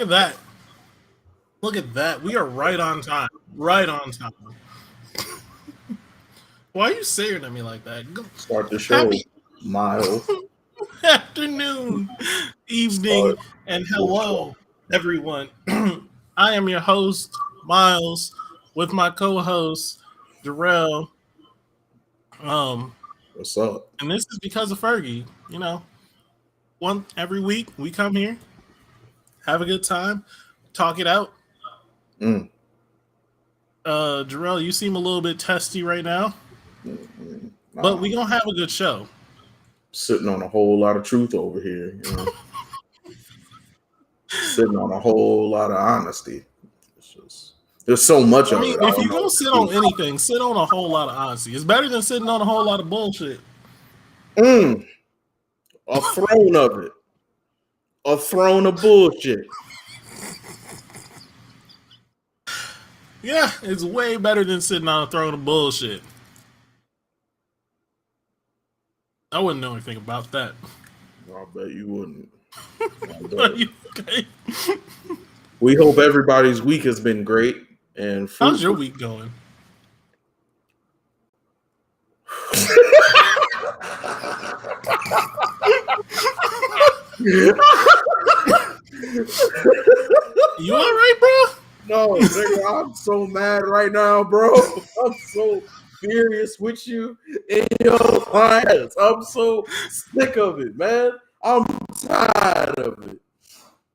Look at that. Look at that. We are right on time. Right on time. Why are you staring at me like that? Start the show, Happy Miles. afternoon, evening, Start and the show. hello, everyone. I am your host, Miles, with my co-host, Jarrell. Um, What's up? and this is because of Fergie. One every week we come here, have a good time, talk it out. Mm. Jarrell, you seem a little bit testy right now, but Nah, we gonna have a good show. sitting on a whole lot of truth over here. Sitting on a whole lot of honesty. It's just there's so much I of mean, it. I if don't you're know gonna what sit to on do. anything, sit on a whole lot of honesty. It's better than sitting on a whole lot of bullshit. Mm. A throne of it. A throne of bullshit. Yeah, it's way better than sitting on a throne of bullshit. I wouldn't know anything about that. I bet you wouldn't. I Are bet. you okay? We hope everybody's week has been great and How's your fruitful. week going? You all right, bro? No, nigga, I'm so mad right now, bro. I'm so furious with you in your clients. I'm so sick of it, man. I'm tired of it.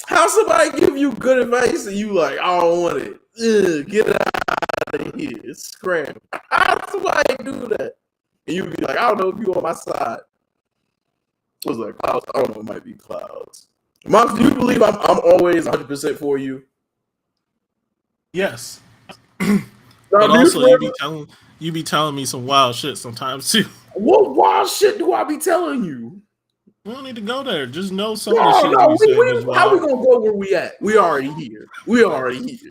How somebody give you good advice and you like, I don't want it. Ugh, get out of here. Scram. How somebody do that? And you be like, I don't know if you on my side. I was like, clouds. I don't know, it might be clouds. Mom, do you believe I'm always 100% for you? Yes. Now, But do you also swear? you be telling me some wild shit sometimes too. What wild shit do I be telling you? We don't need to go there. Just know some of the No, shit you no. be saying as How we well. gonna go where we at? We already here. We already here.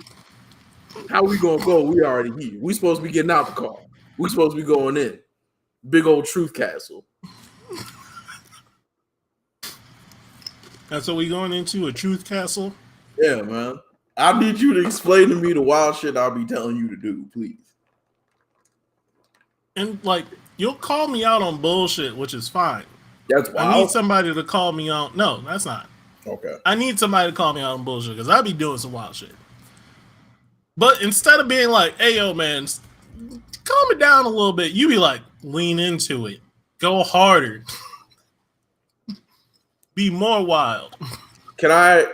How we gonna go? We already here. We supposed to be getting out the car. We supposed to be going in. Big old truth castle. And so we going into a truth castle. Yeah, man. I need you to explain to me the wild shit I'll be telling you to do, please. And like you'll call me out on bullshit, which is fine. That's I need wild. somebody to call me out. No, that's not. Okay. I need somebody to call me out on bullshit because I be doing some wild shit. But instead of being like, "Hey, yo, man, calm it down a little bit," you be like, "Lean into it, go harder, be more wild." Can I?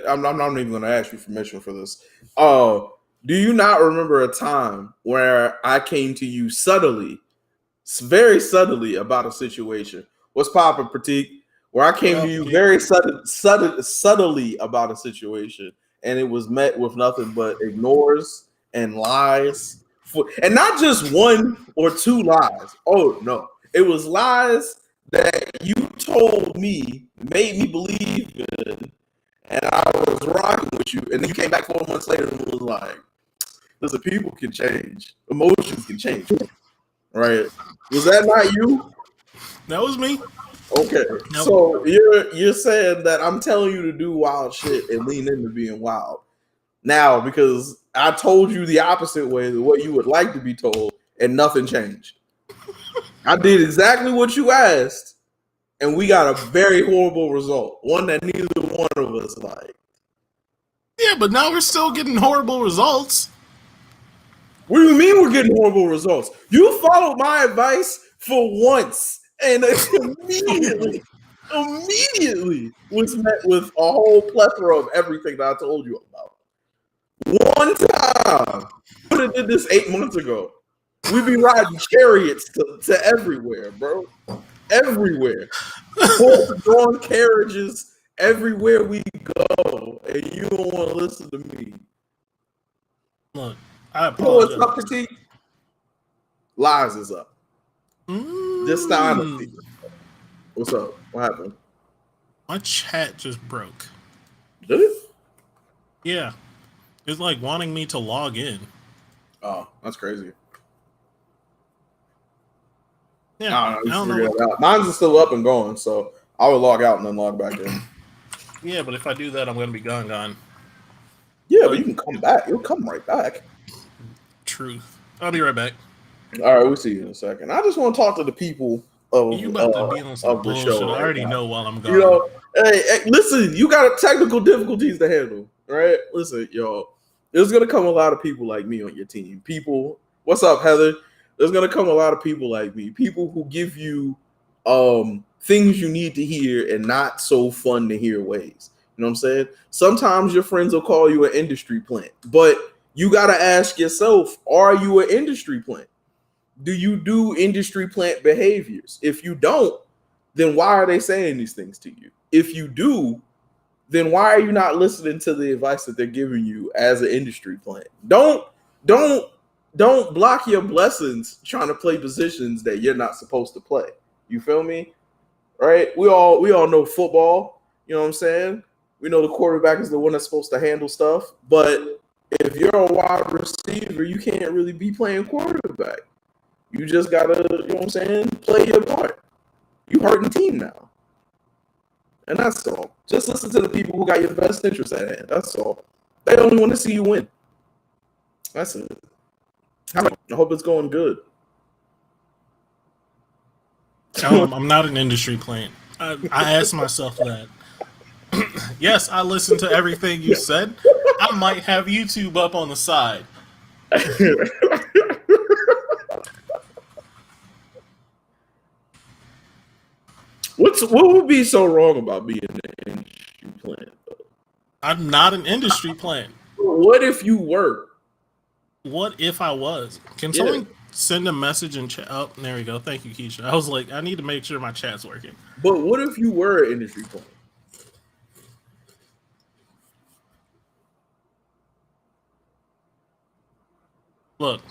I'm not even going to ask you permission for this. Do you not remember a time where I came to you subtly, very subtly about a situation? What's poppin', Pratik? Where I came to you very subtly about a situation, and it was met with nothing but ignores and lies, and not just one or two lies. Oh no, it was lies that you told me, made me believe in, and I was rocking with you, and then you came back 4 months later and was like, "Listen, people can change, emotions can change, right?" Was that not you? That was me. Okay, Nope. so you're saying that I'm telling you to do wild shit and lean into being wild now because I told you the opposite way, the way you would like to be told, and nothing changed. I did exactly what you asked, and we got a very horrible result, one that neither one of us liked. Yeah, but now we're still getting horrible results. What do you mean we're getting horrible results? You followed my advice for once, and immediately was met with a whole plethora of everything that I told you about. One time, could have did this 8 months ago. We be riding chariots to everywhere, bro. Everywhere. Horse-drawn carriages everywhere we go, and you don't want to listen to me. Look, I You know what's up, apologize. Critique? Lies is up. Just the honesty. What's up? What happened? My chat just broke. Did it? Yeah, it's like wanting me to log in. Oh, that's crazy. Yeah, I I don't don't know. know Figure what. that out. Mine's is still up and going, so I would log out and then log back in. Yeah, but if I do that, I'm gonna be gone. Yeah, but you can come back. You'll come right back. Truth. I'll be right back. All right, we'll see you in a second. I just want to talk to the people You about to be on some of the show bullshit? I right already now. know while I'm gone. You know, hey, listen, you got technical difficulties to handle, right? Listen, y'all, there's gonna come a lot of people like me on your team. People, what's up, Heather? There's gonna come a lot of people like me. People who give you things you need to hear and not so fun to hear ways. You know what I'm saying? Sometimes your friends will call you an industry plant, but you got to ask yourself, are you an industry plant? Do you do industry plant behaviors? If you don't, then why are they saying these things to you? If you do, then why are you not listening to the advice that they're giving you as an industry plant? Don't block your blessings trying to play positions that you're not supposed to play. You feel me? Right? We all know football, you know what I'm saying? We know the quarterback is the one that's supposed to handle stuff, but if you're a wide receiver, you can't really be playing quarterback. You just gotta, you know what I'm saying, play your part. You hurting the team now. And that's all. Just listen to the people who got your best interest at hand. That's all. They only want to see you win. That's it. I hope it's going good. I'm not an industry plant. I asked myself that. Yes, I listened to everything you said. I might have YouTube up on the side. What would be so wrong about being an industry plant? I'm not an industry plant. What if you were? What if I was? Can someone send a message in chat? Oh, there we go. Thank you, Keisha. I was like, I need to make sure my chat's working. But what if you were an industry plant? Look,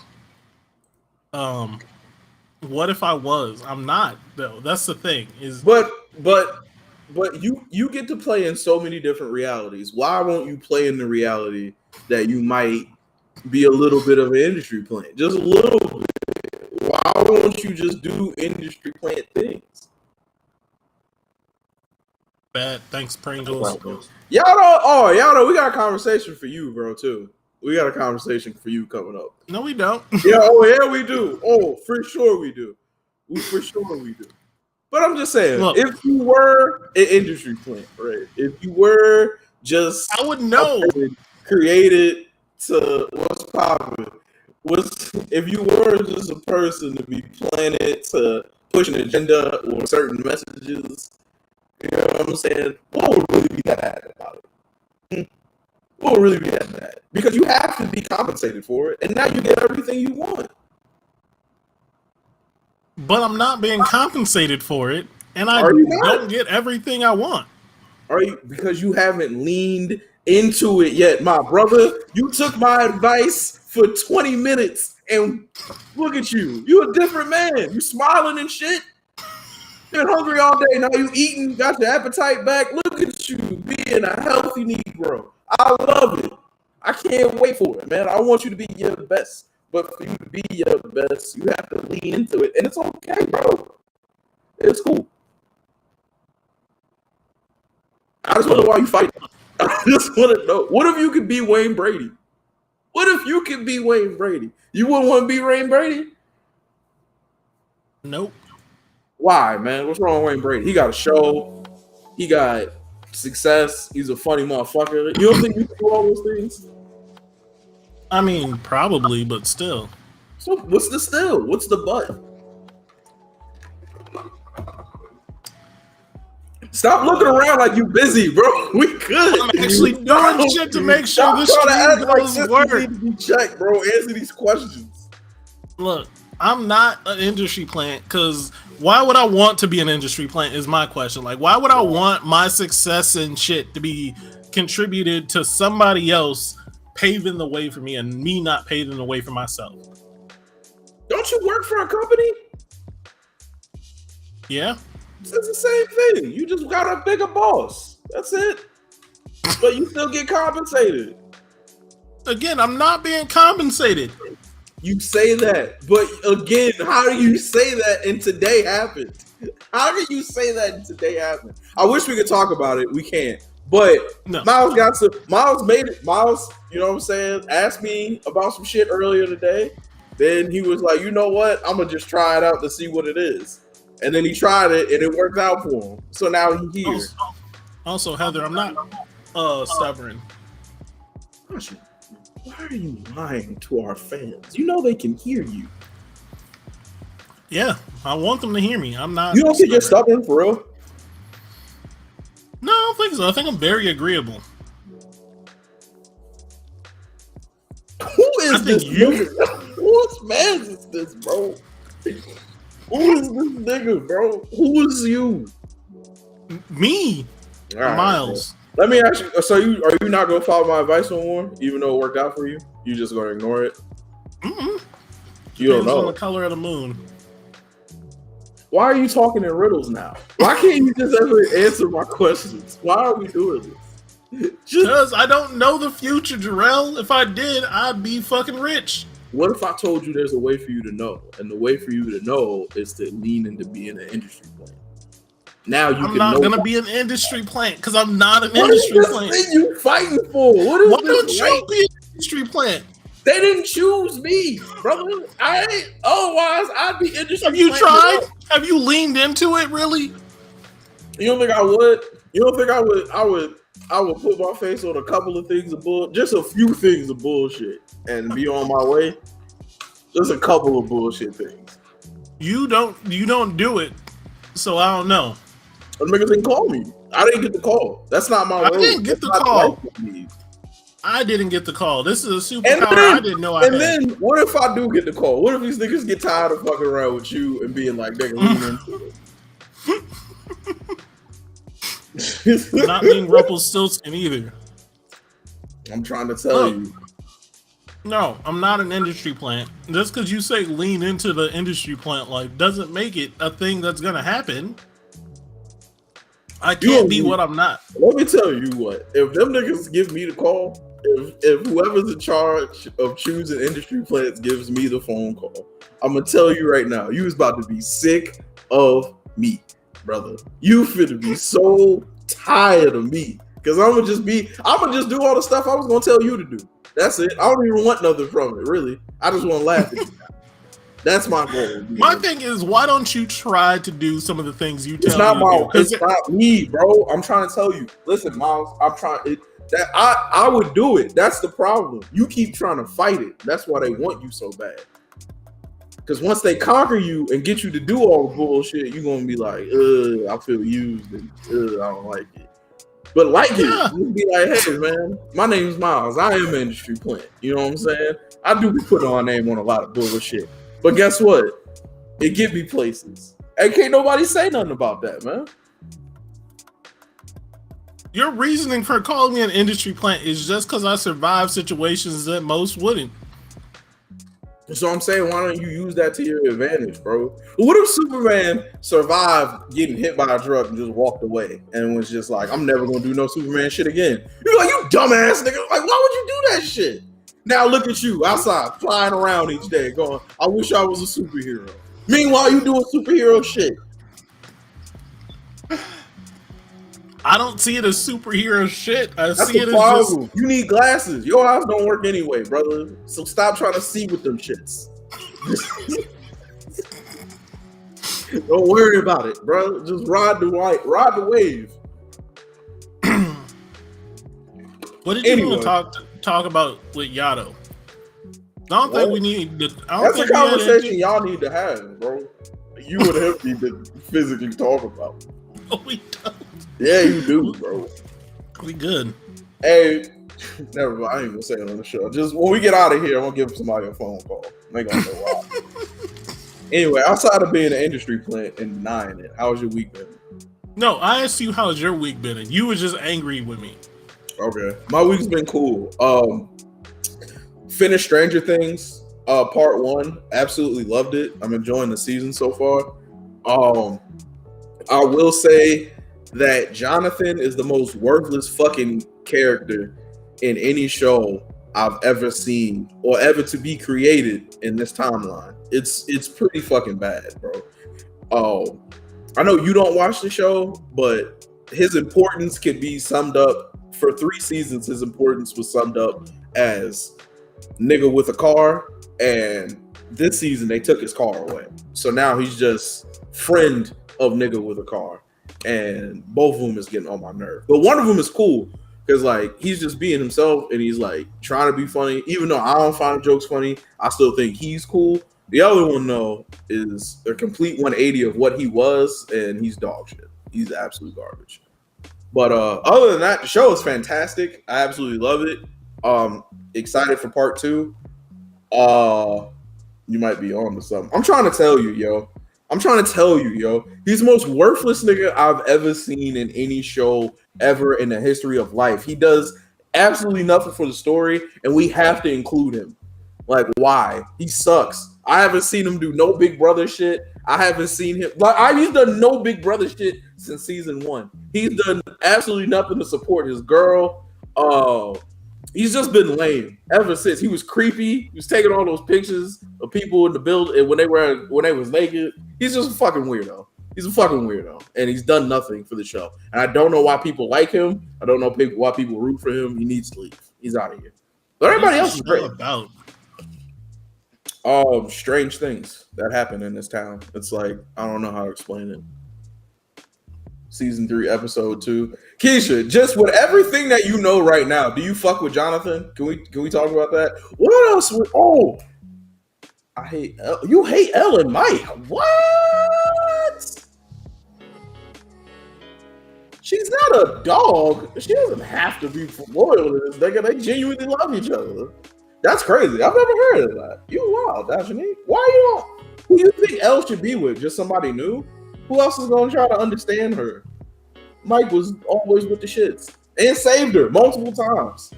what if I was? I'm not though. That's the thing. But you get to play in so many different realities. Why won't you play in the reality that you might be a little bit of an industry plant? Just a little bit. Why won't you just do industry plant things? Bad. Thanks, Pringles. Y'all know we got a conversation for you, bro, too. We got a conversation for you coming up. No, we don't. Yeah, we do. Oh, for sure we do. For sure we do. But I'm just saying, look, if you were an industry plant, right? If you were just I would know created to what's popping. If you were just a person to be planted to push an agenda or certain messages, you know what I'm saying? What would really be that bad about it? What would really be that bad? Because you have to be compensated for it, and now you get everything you want. But I'm not being compensated for it, and I don't get everything I want. Are you? Because you haven't leaned into it yet, my brother. You took my advice for 20 minutes, and look at you. You a different man. You smiling and shit. Been hungry all day. Now you eating, got your appetite back. Look at you being a healthy Negro. I love it. I can't wait for it, man. I want you to be your best. But for you to be your best, you have to lean into it. And it's okay, bro. It's cool. I just want to know why you fight. I just want to know. What if you could be Wayne Brady? What if you could be Wayne Brady? You wouldn't want to be Wayne Brady? Nope. Why, man? What's wrong with Wayne Brady? He got a show. He got success. He's a funny motherfucker. You don't think you can do all those things? I mean, probably, but still. So what's the still? What's the but? Stop looking around like you busy, bro. We could. I'm actually doing shit to make sure this stream goes work. Needs to be checked, bro. Answer these questions. Look, I'm not an industry plant because why would I want to be an industry plant is my question. Like, why would I want my success and shit to be contributed to somebody else paving the way for me and me not paving the way for myself? Don't you work for a company? Yeah. It's the same thing. You just got a bigger boss. That's it. But you still get compensated. Again, I'm not being compensated. You say that, but again, how do you say that and today happened? How do you say that and today happened? I wish we could talk about it. We can't. But No. Miles made it. Miles, you know what I'm saying, asked me about some shit earlier today. Then he was like, you know what? I'm gonna just try it out to see what it is. And then he tried it and it worked out for him. So now he's here. Also, Heather, I'm not stubborn. Why are you lying to our fans? You know they can hear you. Yeah, I want them to hear me. I'm not. You don't think you're stubborn for real? No, I don't think so. I think I'm very agreeable. Who is this nigga? Whose man is this, bro? Who is this nigga, bro? Who is you? Me, right, Miles. Bro. Let me ask you. So are you not gonna follow my advice no more, even though it worked out for you? You just gonna ignore it? Mm-mm. You don't know on the color of the moon. Why are you talking in riddles now? Why can't you just ever answer my questions? Why are we doing this? Because I don't know the future, Jarrell. If I did, I'd be fucking rich. What if I told you there's a way for you to know, and the way for you to know is to lean into being an industry plant? Now you I'm not gonna be an industry plant because I'm not an industry plant. What is you fighting for? Why don't you be an industry plant? They didn't choose me, brother. Otherwise I'd be industry. Have you tried? Have you leaned into it really? You don't think I would? You don't think I would? I would put my face on a couple of things of bullshit, just a few things of bullshit, and be on my way. Just a couple of bullshit things. You don't do it, so I don't know. The niggas didn't call me. I didn't get the call. That's not my role. I didn't get the call. I didn't get the call. This is a superpower I didn't know I had. And then, what if I do get the call? What if these niggas get tired of fucking around with you and being like, they can lean into it? Not being Rumpelstiltskin either. I'm trying to tell you. No, I'm not an industry plant. Just because you say lean into the industry plant life doesn't make it a thing that's going to happen. I can't be what I'm not. Let me tell you what. If them niggas give me the call, if whoever's in charge of choosing industry plants gives me the phone call, I'm gonna tell you right now, you was about to be sick of me, brother. You finna be so tired of me. Cause I'm gonna just do all the stuff I was gonna tell you to do. That's it. I don't even want nothing from it, really. I just want to laugh at you. That's my goal. My thing is, why don't you try to do some of the things you tell It's not me it's not me, bro. I'm trying to tell you. Listen, Miles, I would do it. That's the problem. You keep trying to fight it. That's why they want you so bad. Because once they conquer you and get you to do all the bullshit, you're gonna be like, I feel used and I don't like it. But it, you be like, hey man, my name's Miles. I am an industry plant. You know what I'm saying? I do be putting my name on a lot of bullshit. But guess what? It get me places. And can't nobody say nothing about that, man. Your reasoning for calling me an industry plant is just because I survived situations that most wouldn't. So I'm saying, why don't you use that to your advantage, bro? What if Superman survived getting hit by a truck and just walked away and was just like, I'm never gonna do no Superman shit again? You're like, you dumbass nigga. Like, why would you do that shit? Now look at you outside flying around each day going, I wish I was a superhero. Meanwhile, you doing superhero shit. I don't see it as superhero shit. That's see the it problem. as just... You need glasses. Your eyes don't work anyway, brother. So stop trying to see with them shits. Don't worry about it, bro. Just ride the wave. What did you want to talk about with Yato? I don't think we need to. That's a conversation y'all need to have, bro. You and him need to physically talk about. No, we don't. Yeah, you do, bro. We good. Hey, never mind. I ain't gonna say it on the show. Just when we get out of here, I'm gonna give somebody a phone call. They gonna know why. Anyway, outside of being an industry plant and denying it, how was your week been? No, I asked you how's your week been, and you were just angry with me. Okay, my week's been cool. Finished Stranger Things, part 1. Absolutely loved it. I'm enjoying the season so far. I will say that Jonathan is the most worthless fucking character in any show I've ever seen or ever to be created in this timeline. It's pretty fucking bad, bro. I know you don't watch the show, but his importance could be summed up for 3 seasons. His importance was summed up as nigga with a car, and this season they took his car away. So now he's just friend of nigga with a car, and both of them is getting on my nerve. But one of them is cool because like he's just being himself and he's like trying to be funny. Even though I don't find jokes funny, I still think he's cool. The other one though is a complete 180 of what he was, and he's dog shit. He's absolute garbage. But other than that, the show is fantastic. I absolutely love it. Excited for part 2. You might be on to something. I'm trying to tell you, yo. He's the most worthless nigga I've ever seen in any show ever in the history of life. He does absolutely nothing for the story, and we have to include him. Like, why? He sucks. I haven't seen him do no Big Brother shit. I haven't seen him. Like, he's done no Big Brother shit since season 1. He's done absolutely nothing to support his girl. He's just been lame ever since. He was creepy. He was taking all those pictures of people in the building when they was naked. He's just a fucking weirdo. He's a fucking weirdo, and he's done nothing for the show. And I don't know why people like him. I don't know why people root for him. He needs to leave. He's out of here. But everybody else is great. About? Strange things that happen in this town. It's like I don't know how to explain it. Season 3, episode 2. Keisha, just with everything that you know right now, do you fuck with Jonathan? Can we talk about that? What else? You hate Ellen Mike. What? She's not a dog. She doesn't have to be loyal to this nigga. They genuinely love each other. That's crazy. I've never heard of that. You wild, Dashani. Why you don't? Who you think Elle should be with? Just somebody new? Who else is gonna try to understand her? Mike was always with the shits and saved her multiple times.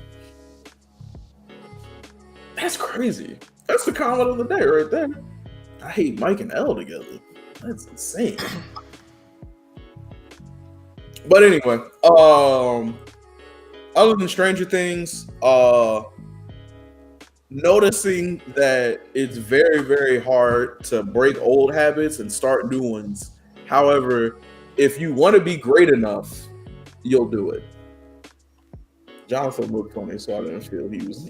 That's crazy. That's the comment of the day right there. I hate Mike and Elle together. That's insane. But anyway, other than Stranger Things, noticing that it's very, very hard to break old habits and start new ones. However, if you want to be great enough, you'll do it. Jonathan looked funny, so I didn't feel he was.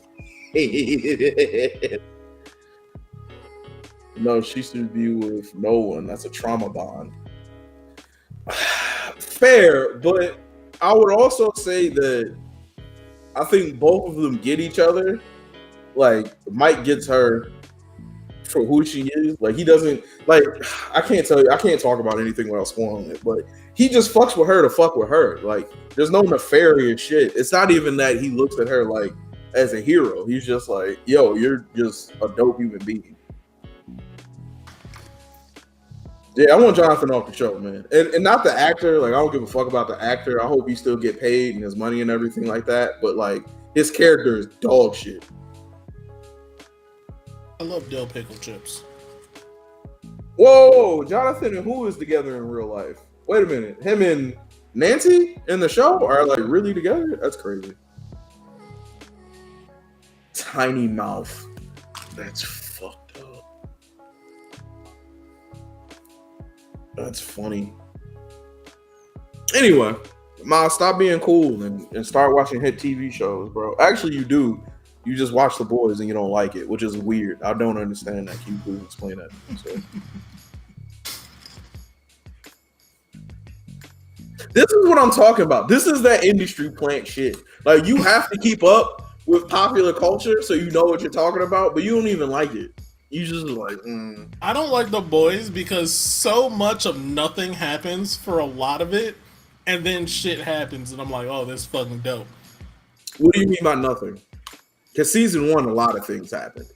No, she should be with no one. That's a trauma bond. Fair, but I would also say that I think both of them get each other. Like, Mike gets her for who she is. Like, he doesn't, like, I can't talk about anything without spoiling it, but he just fucks with her to fuck with her. Like, there's no nefarious shit. It's not even that he looks at her like as a hero. He's just like, yo, you're just a dope human being. Yeah, I want Jonathan off the show, man. And not the actor. Like, I don't give a fuck about the actor. I hope he still get paid and his money and everything like that. But, like, his character is dog shit. I love dill pickle chips. Whoa, Jonathan and who is together in real life? Wait a minute. Him and Nancy in the show are, like, really together? That's crazy. Tiny mouth. That's fucked up. That's funny. Anyway, Miles, stop being cool and start watching hit TV shows, bro. Actually, you do. You just watch The Boys and you don't like it, which is weird. I don't understand that. Can you please explain that? So. This is what I'm talking about. This is that industry plant shit. Like, you have to keep up with popular culture so you know what you're talking about, but you don't even like it. You just like, I don't like The Boys because so much of nothing happens for a lot of it, and then shit happens, and I'm like, oh, this is fucking dope. What do you mean by nothing? Because season 1, a lot of things happened.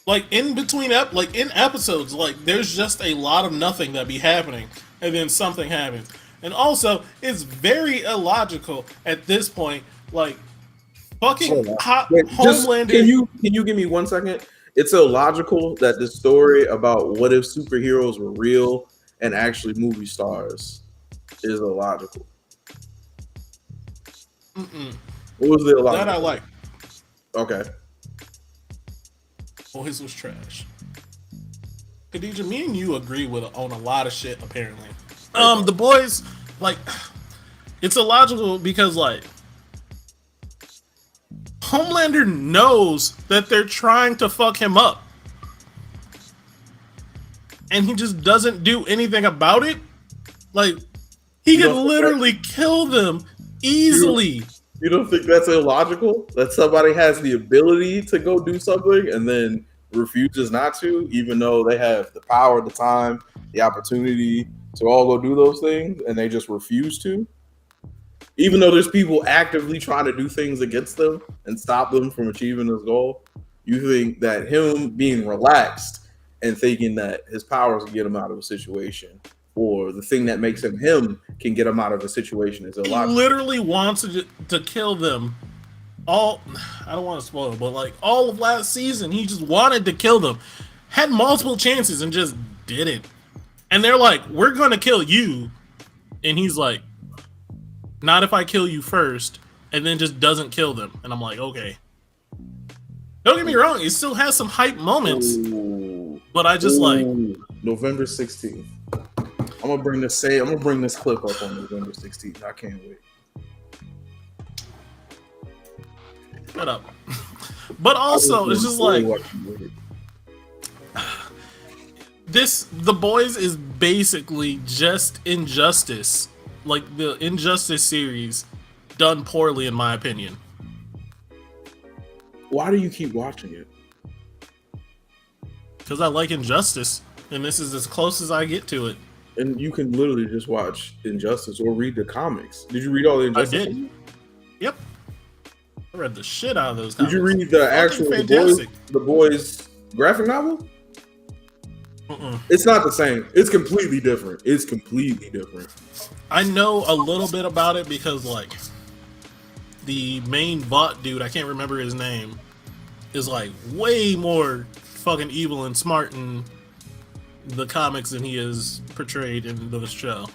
Like, in between, in episodes, like, there's just a lot of nothing that be happening, and then something happens. And also, it's very illogical at this point. Like, fucking Homelander. Can you give me 1 second? It's illogical that the story about what if superheroes were real and actually movie stars is illogical. Mm-mm. What was the illogical? That I like. Okay. Boys was trash. Khadija, me and you agree on a lot of shit, apparently. The Boys like it's illogical because like Homelander knows that they're trying to fuck him up. And he just doesn't do anything about it. Like he You can don't think literally kill them easily. you don't think that's illogical? That somebody has the ability to go do something and then refuses not to, even though they have the power, the time, the opportunity to all go do those things, and they just refuse to? Even though there's people actively trying to do things against them and stop them from achieving this goal, you think that him being relaxed and thinking that his powers can get him out of a situation, or the thing that makes him him can get him out of a situation, is He illogical. literally wants to kill them. All I don't want to spoil it, but like all of last season, he just wanted to kill them. Had multiple chances and just didn't. And they're like, "We're gonna kill you," and he's like, "Not if I kill you first," and then just doesn't kill them. And I'm like, okay. Don't get me wrong, it still has some hype moments, Ooh. but I just like November 16th. I'm gonna bring this clip up on November 16th. I can't wait. shut up. But also, it's just like The Boys is basically just Injustice, like the Injustice series, done poorly in my opinion. Why do you keep watching it? Because I like Injustice, and this is as close as I get to it. And you can literally just watch Injustice or read the comics. Did you read all the Injustice? I did. Yep. I read the shit out of those Did comics. you read the actual the Boys graphic novel? It's not the same. It's completely different. It's completely different. I know a little bit about it because, like, the main bot dude, I can't remember his name, is like way more fucking evil and smart in the comics than he is portrayed in the show.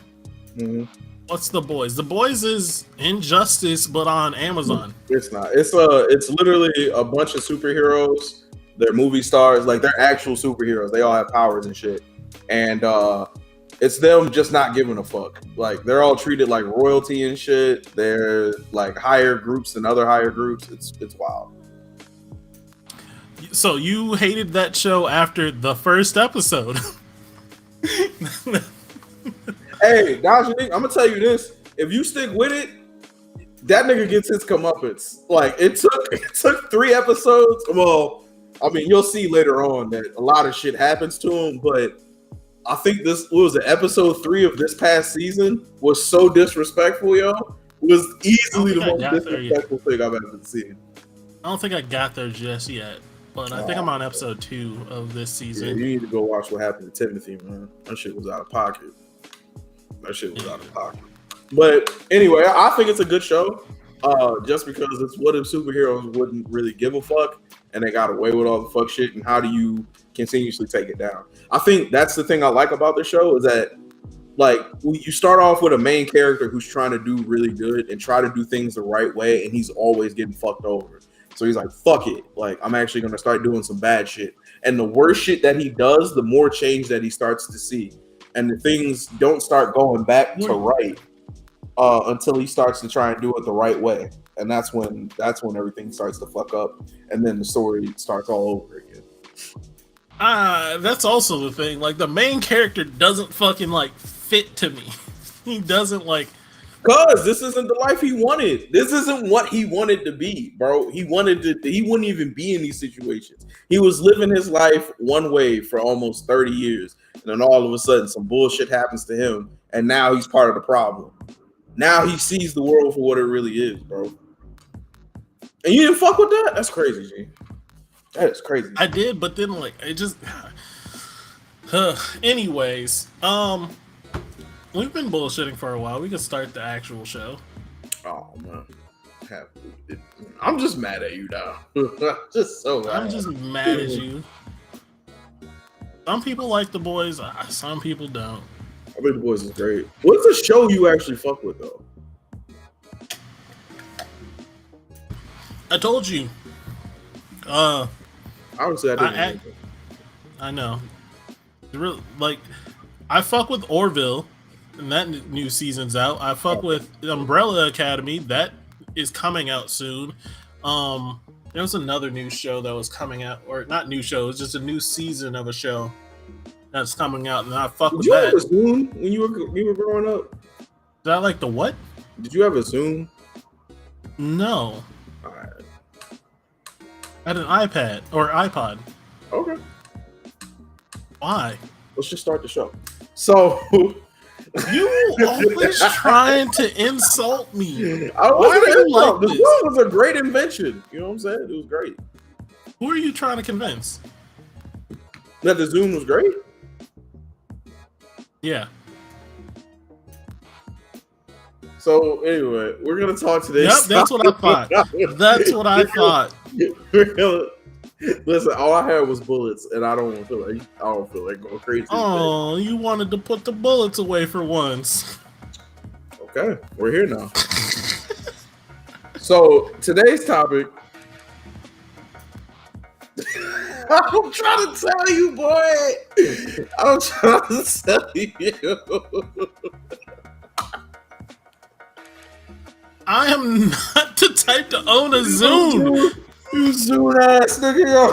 Mm-hmm. What's The Boys? The Boys is Injustice, but on Amazon. It's not. It's literally a bunch of superheroes. They're movie stars, like they're actual superheroes. They all have powers and shit. And it's them just not giving a fuck. Like they're all treated like royalty and shit. They're like higher groups than other higher groups. It's wild. So you hated that show after the first episode. Hey, Dodge, I'm gonna tell you this: if you stick with it, that nigga gets his comeuppance. Like it took 3 episodes. Well, I mean, you'll see later on that a lot of shit happens to him, but I think this was episode 3 of this past season was so disrespectful, yo. It was easily the most disrespectful thing I've ever seen. I don't think I got there just yet, but I think I'm on episode 2 of this season. Yeah, you need to go watch what happened to Timothy, man. That shit was out of pocket. But anyway, I think it's a good show. Just because it's what if superheroes wouldn't really give a fuck and they got away with all the fuck shit, and how do you continuously take it down? I think that's the thing I like about the show is that like you start off with a main character who's trying to do really good and try to do things the right way, and he's always getting fucked over. So he's like, fuck it. Like, I'm actually going to start doing some bad shit. And the worse shit that he does, the more change that he starts to see. And the things don't start going back to right until he starts to try and do it the right way. And that's when everything starts to fuck up. And then the story starts all over again. That's also the thing. Like, the main character doesn't fucking, like, fit to me. He doesn't, like... Cause this isn't the life he wanted. This isn't what he wanted to be, bro. He wouldn't even be in these situations. He was living his life one way for almost 30 years. And then all of a sudden some bullshit happens to him. And now he's part of the problem. Now he sees the world for what it really is, bro. And you didn't fuck with that? That's crazy, G. That is crazy. I did, but then like it just anyways, we've been bullshitting for a while. We can start the actual show. Oh man. I'm just mad at you now. Just so mad. I'm just mad at you. Some people like The Boys, some people don't. I think The Boys is great. What's a show you actually fuck with though? I told you. Honestly, I didn't. I know. Like, I fuck with Orville and that new season's out. I fuck with Umbrella Academy. That is coming out soon. There was another new show that was coming out, or not new show. It was just a new season of a show that's coming out, and I fuck Did with you have that. a Zoom when you were growing up? Did I like the what? Did you have a Zoom? No, All right. I had an iPad or iPod. Okay. Why? Let's just start the show. So You always trying to insult me. I Why wasn't do you like like the this? Zoom was a great invention. You know what I'm saying? It was great. Who are you trying to convince? That the Zoom was great. Yeah. So anyway, we're gonna talk today. Yep, that's what I thought. That's what I thought. Listen, all I had was bullets, and I don't feel like going crazy. Oh, you wanted to put the bullets away for once. Okay, we're here now. So today's topic. I'm trying to tell you, boy. I'm trying to tell you. I am not the type to own a Zune. You Zune ass nigga.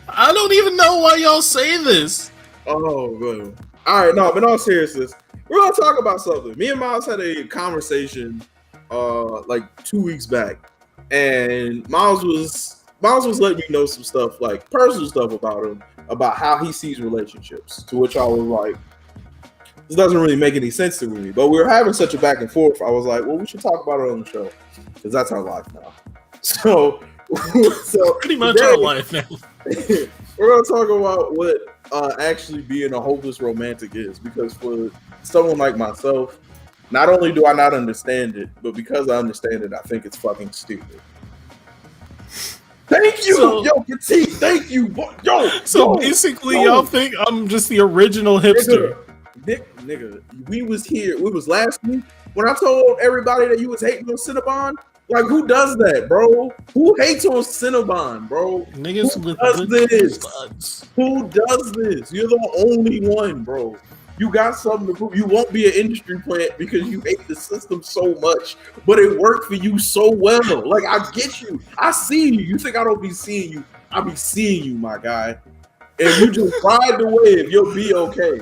I don't even know why y'all say this. Oh, man. All right, no, but in all seriousness, we're gonna talk about something. Me and Miles had a conversation like 2 weeks back, and Miles was letting me know some stuff, like personal stuff about him, about how he sees relationships. To which I was like, this doesn't really make any sense to me. But we were having such a back and forth. I was like, well, we should talk about it on the show because that's our life now. So Pretty much today, our life now. we're gonna talk about what actually being a hopeless romantic is, because for someone like myself, not only do I not understand it, but because I understand it, I think it's fucking stupid. Thank you, yo, Petit. Thank you, yo. So basically, y'all think I'm just the original hipster. Nigga, we was last week when I told everybody that you was hating on Cinnabon. Like, who does that, bro? Who hates on Cinnabon, bro? Niggas Who with does good this? buds. Who does this? You're the only one, bro. You got something to prove. You won't be an industry plant because you hate the system so much, but it worked for you so well. Like, I get you. I see you. You think I don't be seeing you? I be seeing you, my guy. And you just ride the wave. You'll be okay.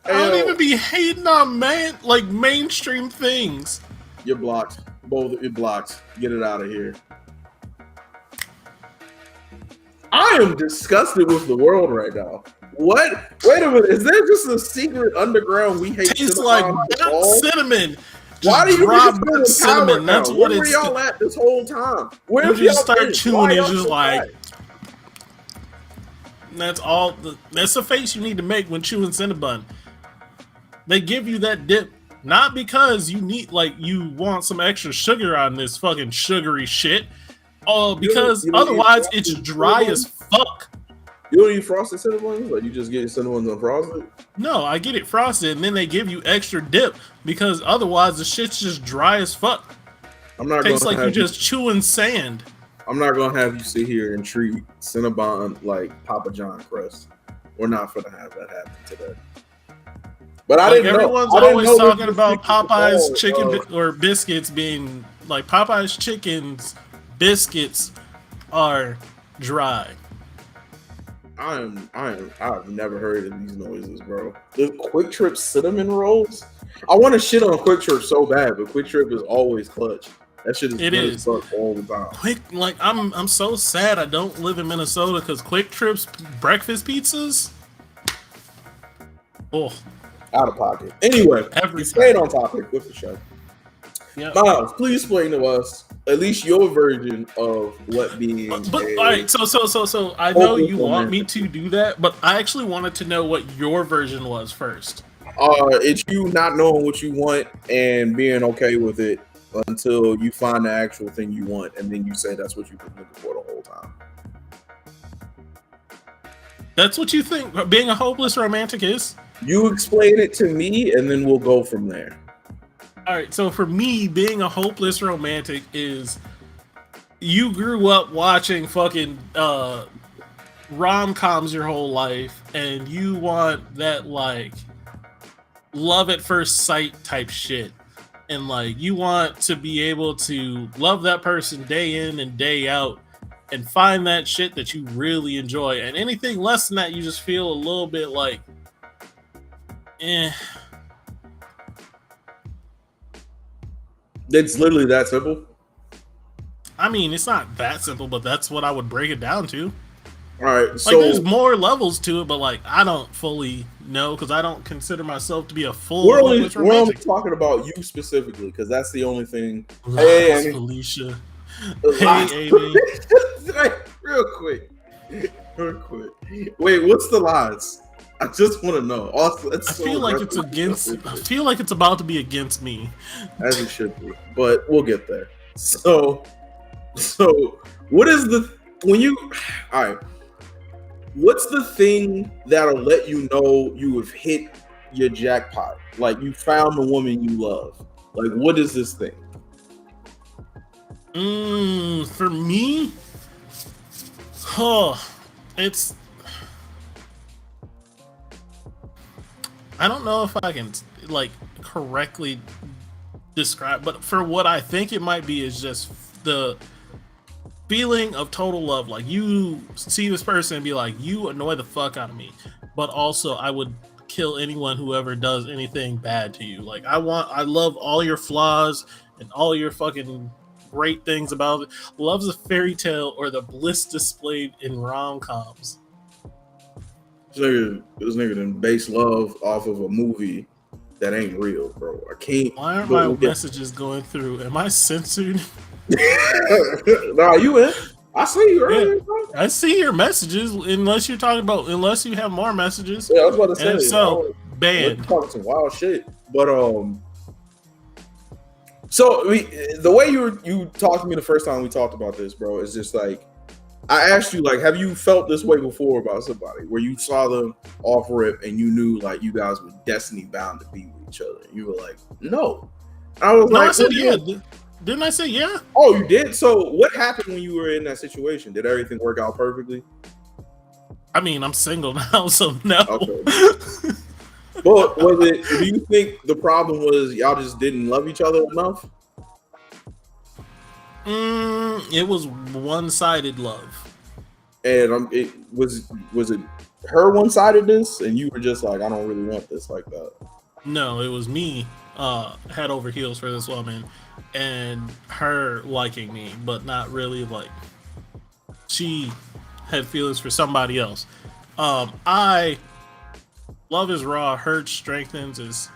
I don't even be hating on mainstream things. You're blocked. Both you're blocked. Get it out of here. I am disgusted with the world right now. What? Wait a minute. Is there just a secret underground we hate? Tastes like burnt cinnamon. Why do you drop think burnt it's cinnamon? That's what Where it's. were y'all at this whole time? Where You have y'all just start been? chewing. Why It's y'all just so like. quiet? That's all. That's the face you need to make when chewing Cinnabon. They give you that dip not because you need you want some extra sugar on this fucking sugary shit. Because you don't otherwise eat it's frosted dry Cinnabons? as fuck. You don't eat frosted Cinnabons? Like, you just get Cinnabons unfrosted? No, I get it frosted, and then they give you extra dip because otherwise the shit's just dry as fuck. I'm not Tastes gonna like have you're just chewing sand. I'm not gonna have you sit here and treat Cinnabon like Papa John crust. We're not gonna have that happen today. But I didn't know. Everyone's I didn't always know talking this about was Popeye's all, chicken or biscuits being like Popeye's chicken's biscuits are dry. I've never heard of these noises, bro. The Quick Trip cinnamon rolls. I want to shit on Quick Trip so bad, but Quick Trip is always clutch. That shit is good as fuck all the time. I'm so sad I don't live in Minnesota because Quick Trip's breakfast pizzas. Oh, out of pocket. Anyway, staying on topic with the show. Yeah. Miles, please explain to us at least your version of what being. But all right, so I know you want me to do that, but I actually wanted to know what your version was first. It's you not knowing what you want and being okay with it until you find the actual thing you want, and then you say that's what you've been looking for the whole time. That's what you think being a hopeless romantic is? You explain it to me, and then we'll go from there. All right, so for me, being a hopeless romantic is you grew up watching fucking rom-coms your whole life and you want that like love at first sight type shit, and like you want to be able to love that person day in and day out and find that shit that you really enjoy, and anything less than that you just feel a little bit like eh. It's literally that simple. I mean, it's not that simple, but that's what I would break it down to. All right, Like, so there's more levels to it, but like, I don't fully know because I don't consider myself to be a full. we're only talking about you specifically because that's the only thing. Hey, Amy. Felicia. Hey, Amy. real quick. Wait, what's the lies? I just want to know. Also, I feel like it's against. I feel like it's about to be against me, as it should be. But we'll get there. So what is the when you? All right. What's the thing that'll let you know you have hit your jackpot? Like you found the woman you love. Like what is this thing? For me, it's. I don't know if I can like correctly describe, but for what I think it might be is just the feeling of total love. Like you see this person and be like, you annoy the fuck out of me, but also I would kill anyone who ever does anything bad to you. Like I love all your flaws and all your fucking great things about it. Love's a fairy tale or the bliss displayed in rom-coms. This nigga done base love off of a movie that ain't real, bro. I can't. Why aren't my messages going through? Am I censored? Nah, you in? I see you earlier, yeah, bro. I see your messages. Unless you have more messages. Yeah, I was about to say. And so banned. Talking some wild shit, but so the way you talked to me the first time we talked about this, bro, is just like I asked you, like, have you felt this way before about somebody where you saw them off rip and you knew like you guys were destiny bound to be with each other? And you were like, no. I was like, I said yeah. Didn't I say yeah? Oh, you did? So what happened when you were in that situation? Did everything work out perfectly? I mean, I'm single now, so no. Okay. But do you think the problem was y'all just didn't love each other enough? It was one-sided love. And was it her one-sidedness and you were just like, I don't really want this like that? No, it was me head over heels for this woman and her liking me, but not really like she had feelings for somebody else. I love is raw, hurt strengthens, is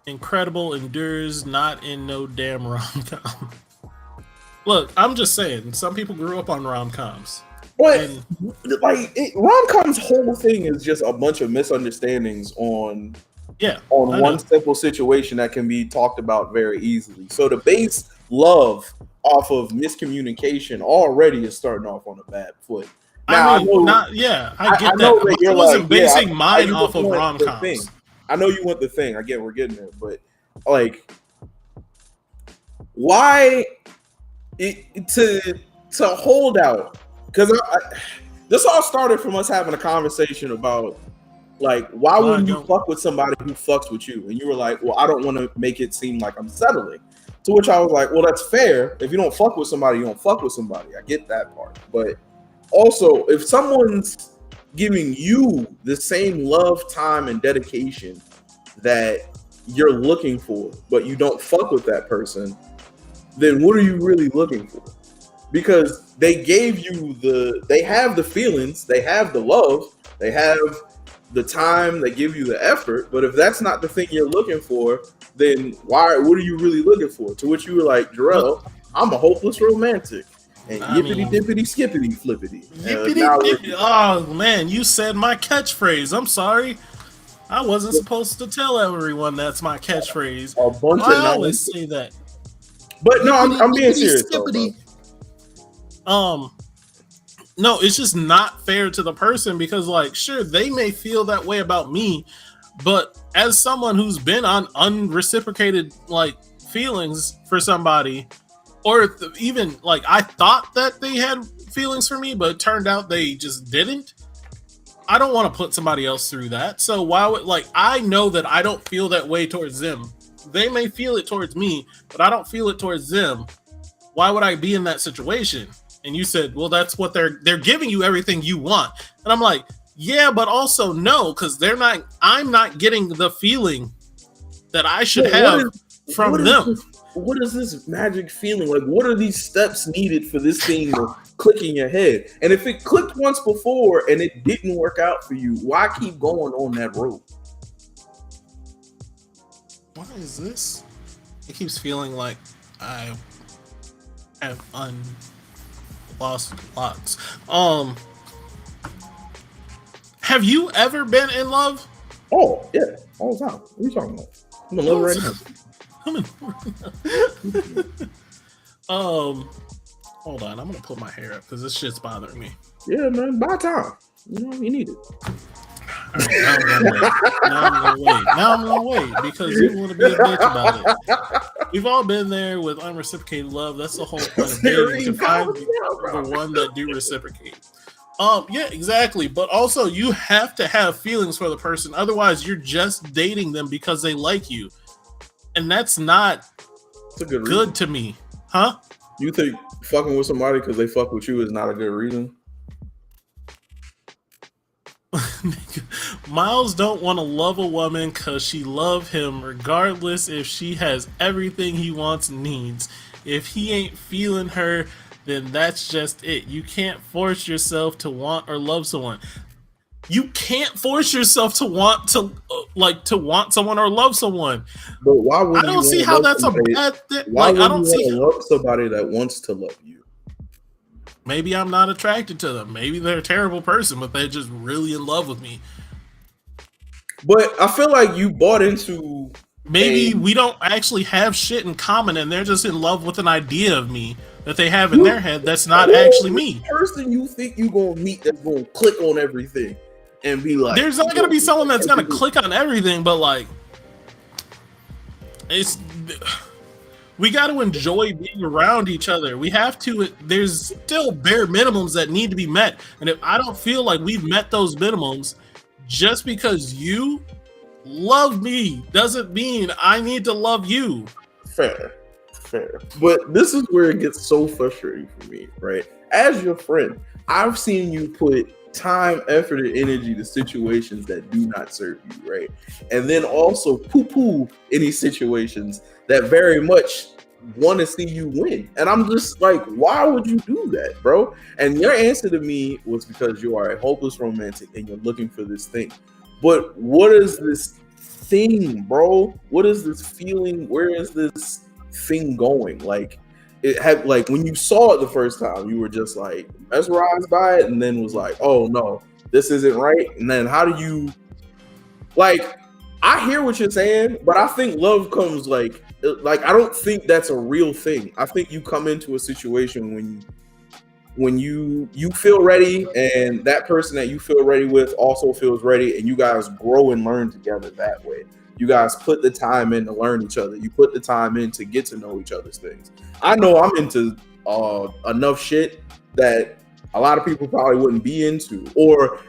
incredible, endures, not in no damn rom-com. Look, I'm just saying, some people grew up on rom-coms. But rom-com's whole thing is just a bunch of misunderstandings on one simple situation that can be talked about very easily. So to base love off of miscommunication already is starting off on a bad foot. Now, I get that. I wasn't basing mine off of rom-coms. I know you want the thing. I get we're getting there, but like, why to hold out? Because this all started from us having a conversation about like, why wouldn't you fuck with somebody who fucks with you? And you were like, well, I don't want to make it seem like I'm settling. To which I was like, well, that's fair. If you don't fuck with somebody, you don't fuck with somebody. I get that part. But also, if someone's giving you the same love, time, and dedication that you're looking for, but you don't fuck with that person, then what are you really looking for? Because they gave you they have the feelings, they have the love, they have the time, they give you the effort. But if that's not the thing you're looking for, then what are you really looking for? To which you were like, Jarrell, I'm a hopeless romantic. And yippity dippity skippity flippity. Oh man, you said my catchphrase. I'm sorry. I wasn't supposed to tell everyone that's my catchphrase. I always say that. But no, I'm being serious. No, it's just not fair to the person because, like, sure, they may feel that way about me, but as someone who's been on unreciprocated like feelings for somebody, or even like I thought that they had feelings for me, but it turned out they just didn't. I don't want to put somebody else through that. So why would, like, I know that I don't feel that way towards them. They may feel it towards me, but I don't feel it towards them. Why would I be in that situation? And you said, well, that's what they're giving you everything you want. And I'm like, yeah, but also no, because I'm not getting the feeling that I should have from them. What is this magic feeling? Like, what are these steps needed for this thing to click in your head? And if it clicked once before and it didn't work out for you, why keep going on that road? What is this? It keeps feeling like I have lost lots. Have you ever been in love? Oh, yeah, all the time. What are you talking about? I'm in love right now. Hold on, I'm gonna pull my hair up because this shit's bothering me. Yeah, man, by time. You know, you need it. All right, now I'm gonna wait because you want to be a bitch about it. We've all been there with unreciprocated love. That's the whole point of dating, to find the one that do reciprocate. Yeah, exactly. But also, you have to have feelings for the person. Otherwise, you're just dating them because they like you, and that's not good to me, huh? You think fucking with somebody because they fuck with you is not a good reason? Miles don't want to love a woman because she love him regardless if she has everything he wants and needs. If he ain't feeling her, then that's just it. You can't force yourself to want or love someone. You can't force yourself to want someone or love someone. But why would I don't see how that's a bad thing. Why would you love somebody that wants to love you? Maybe I'm not attracted to them. Maybe they're a terrible person, but they're just really in love with me. But I feel like you bought into... Maybe we don't actually have shit in common and they're just in love with an idea of me that they have in their head that's not actually me. The person you think you're going to meet that's going to click on everything and be like... There's not going to be someone that's going to click on everything, but like... We got to enjoy being around each other. We have to. There's still bare minimums that need to be met. And if I don't feel like we've met those minimums, just because you love me doesn't mean I need to love you. Fair. But this is where it gets so frustrating for me, right? As your friend, I've seen you put time, effort, and energy to situations that do not serve you, right? And then also poo-poo any situations that very much want to see you win. And I'm just like, why would you do that, bro? And your answer to me was because you are a hopeless romantic and you're looking for this thing. But what is this thing, bro? What is this feeling? Where is this thing going? Like, it had, like, when you saw it the first time, you were just like mesmerized by it and then was like, oh no, this isn't right. And then how do you, like, I hear what you're saying, but I think love comes like I don't think that's a real thing. I think you come into a situation when you feel ready and that person that you feel ready with also feels ready and you guys grow and learn together that way. You guys put the time in to learn each other. You put the time in to get to know each other's things. I know I'm into enough shit that a lot of people probably wouldn't be into. Or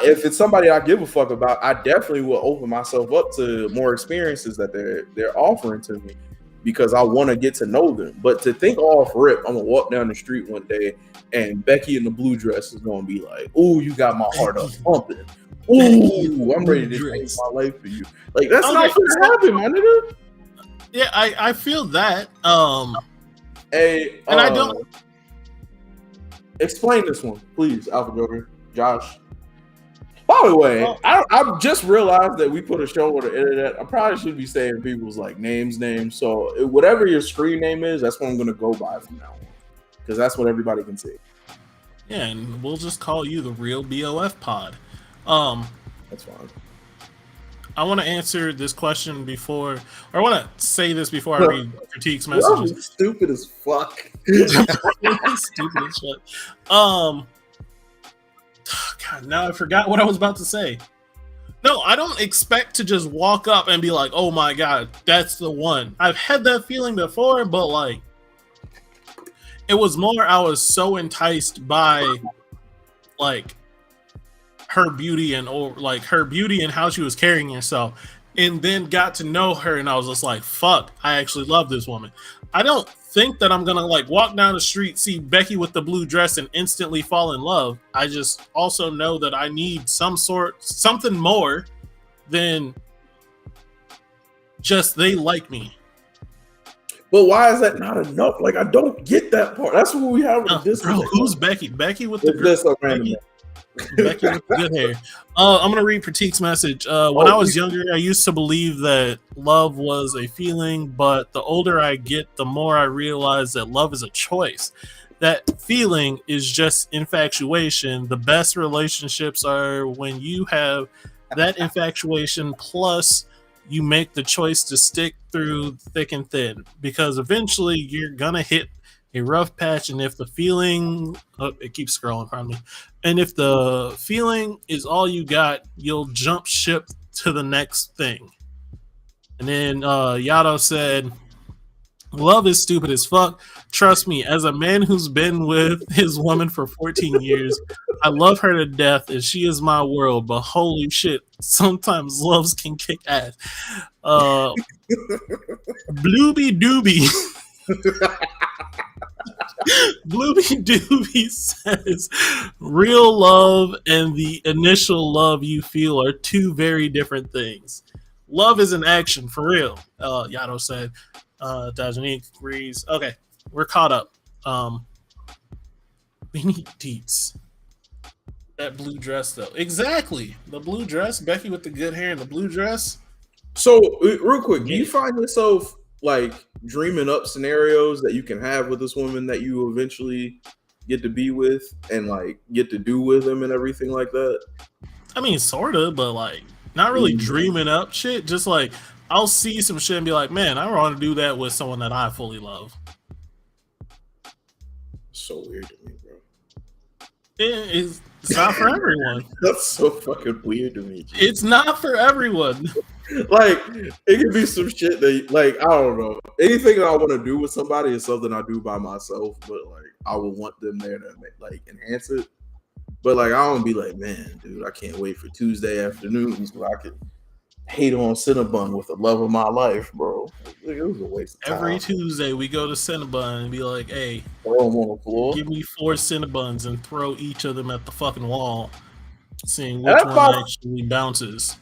if it's somebody I give a fuck about, I definitely will open myself up to more experiences that they're offering to me because I want to get to know them. But to think off rip, I'm gonna walk down the street one day and Becky in the blue dress is gonna be like, "Ooh, you got my heart up pumping. Ooh, I'm ready to change my life for you." Like, that's not gonna happen, my nigga. Yeah, I feel that. Hey, and I don't explain this one, please, Alpha Joker, Josh. By the way, I just realized that we put a show on the internet. I probably should be saying people's like names. So whatever your screen name is, that's what I'm gonna go by from now on, because that's what everybody can see. Yeah, and we'll just call you the Real BOF Pod. That's fine. I want to answer this question before, or I want to say this before I read critiques messages. Stupid as fuck. Stupid as fuck. God, now I forgot what I was about to say. No, I don't expect to just walk up and be like, "Oh my god, that's the one." I've had that feeling before, but like, It was more I was so enticed by like her beauty and or like her beauty and how she was carrying herself, and then got to know her, and I was just like, "Fuck, I actually love this woman." I don't think that I'm gonna like walk down the street, see Becky with the blue dress, and instantly fall in love. I just also know that I need something more than just they like me. But why is that not enough? Like, I don't get that part. That's what we have with this. Bro, who's Becky? Becky with the This a random Becky with the good hair. I'm gonna read Pratik's message. When I was younger, I used to believe that love was a feeling, but the older I get, the more I realize that love is a choice. That feeling is just infatuation. The best relationships are when you have that infatuation plus you make the choice to stick through thick and thin, because eventually you're gonna hit a rough patch, and if the feeling it keeps scrolling from me, and if the feeling is all you got, you'll jump ship to the next thing. And then Yato said, love is stupid as fuck. Trust me, as a man who's been with his woman for 14 years, I love her to death and she is my world, but holy shit, sometimes loves can kick ass. Blooby Dooby. Blooby Dooby says, real love and the initial love you feel are two very different things. Love is an action, for real, Yato said. Dajanique agrees. Okay, we're caught up. We need deets. That blue dress, though. Exactly. The blue dress. Becky with the good hair and the blue dress. So, real quick, do you find yourself like dreaming up scenarios that you can have with this woman that you eventually get to be with and like get to do with them and everything like that? I mean, sort of, but like not really dreaming up shit. Just like I'll see some shit and be like, man, I want to do that with someone that I fully love. So weird to me, bro. It's not for everyone. That's so fucking weird to me. It's not for everyone. Like, it could be some shit that, like, I don't know. Anything that I want to do with somebody is something I do by myself, but like, I would want them there to like enhance it. But like, I don't be like, man, dude, I can't wait for Tuesday afternoons where I can hate on Cinnabon with the love of my life, bro. It was a waste of time. Every Tuesday we go to Cinnabon and be like, hey, throw them on the floor. Give me 4 Cinnabons and throw each of them at the fucking wall, seeing which one actually bounces.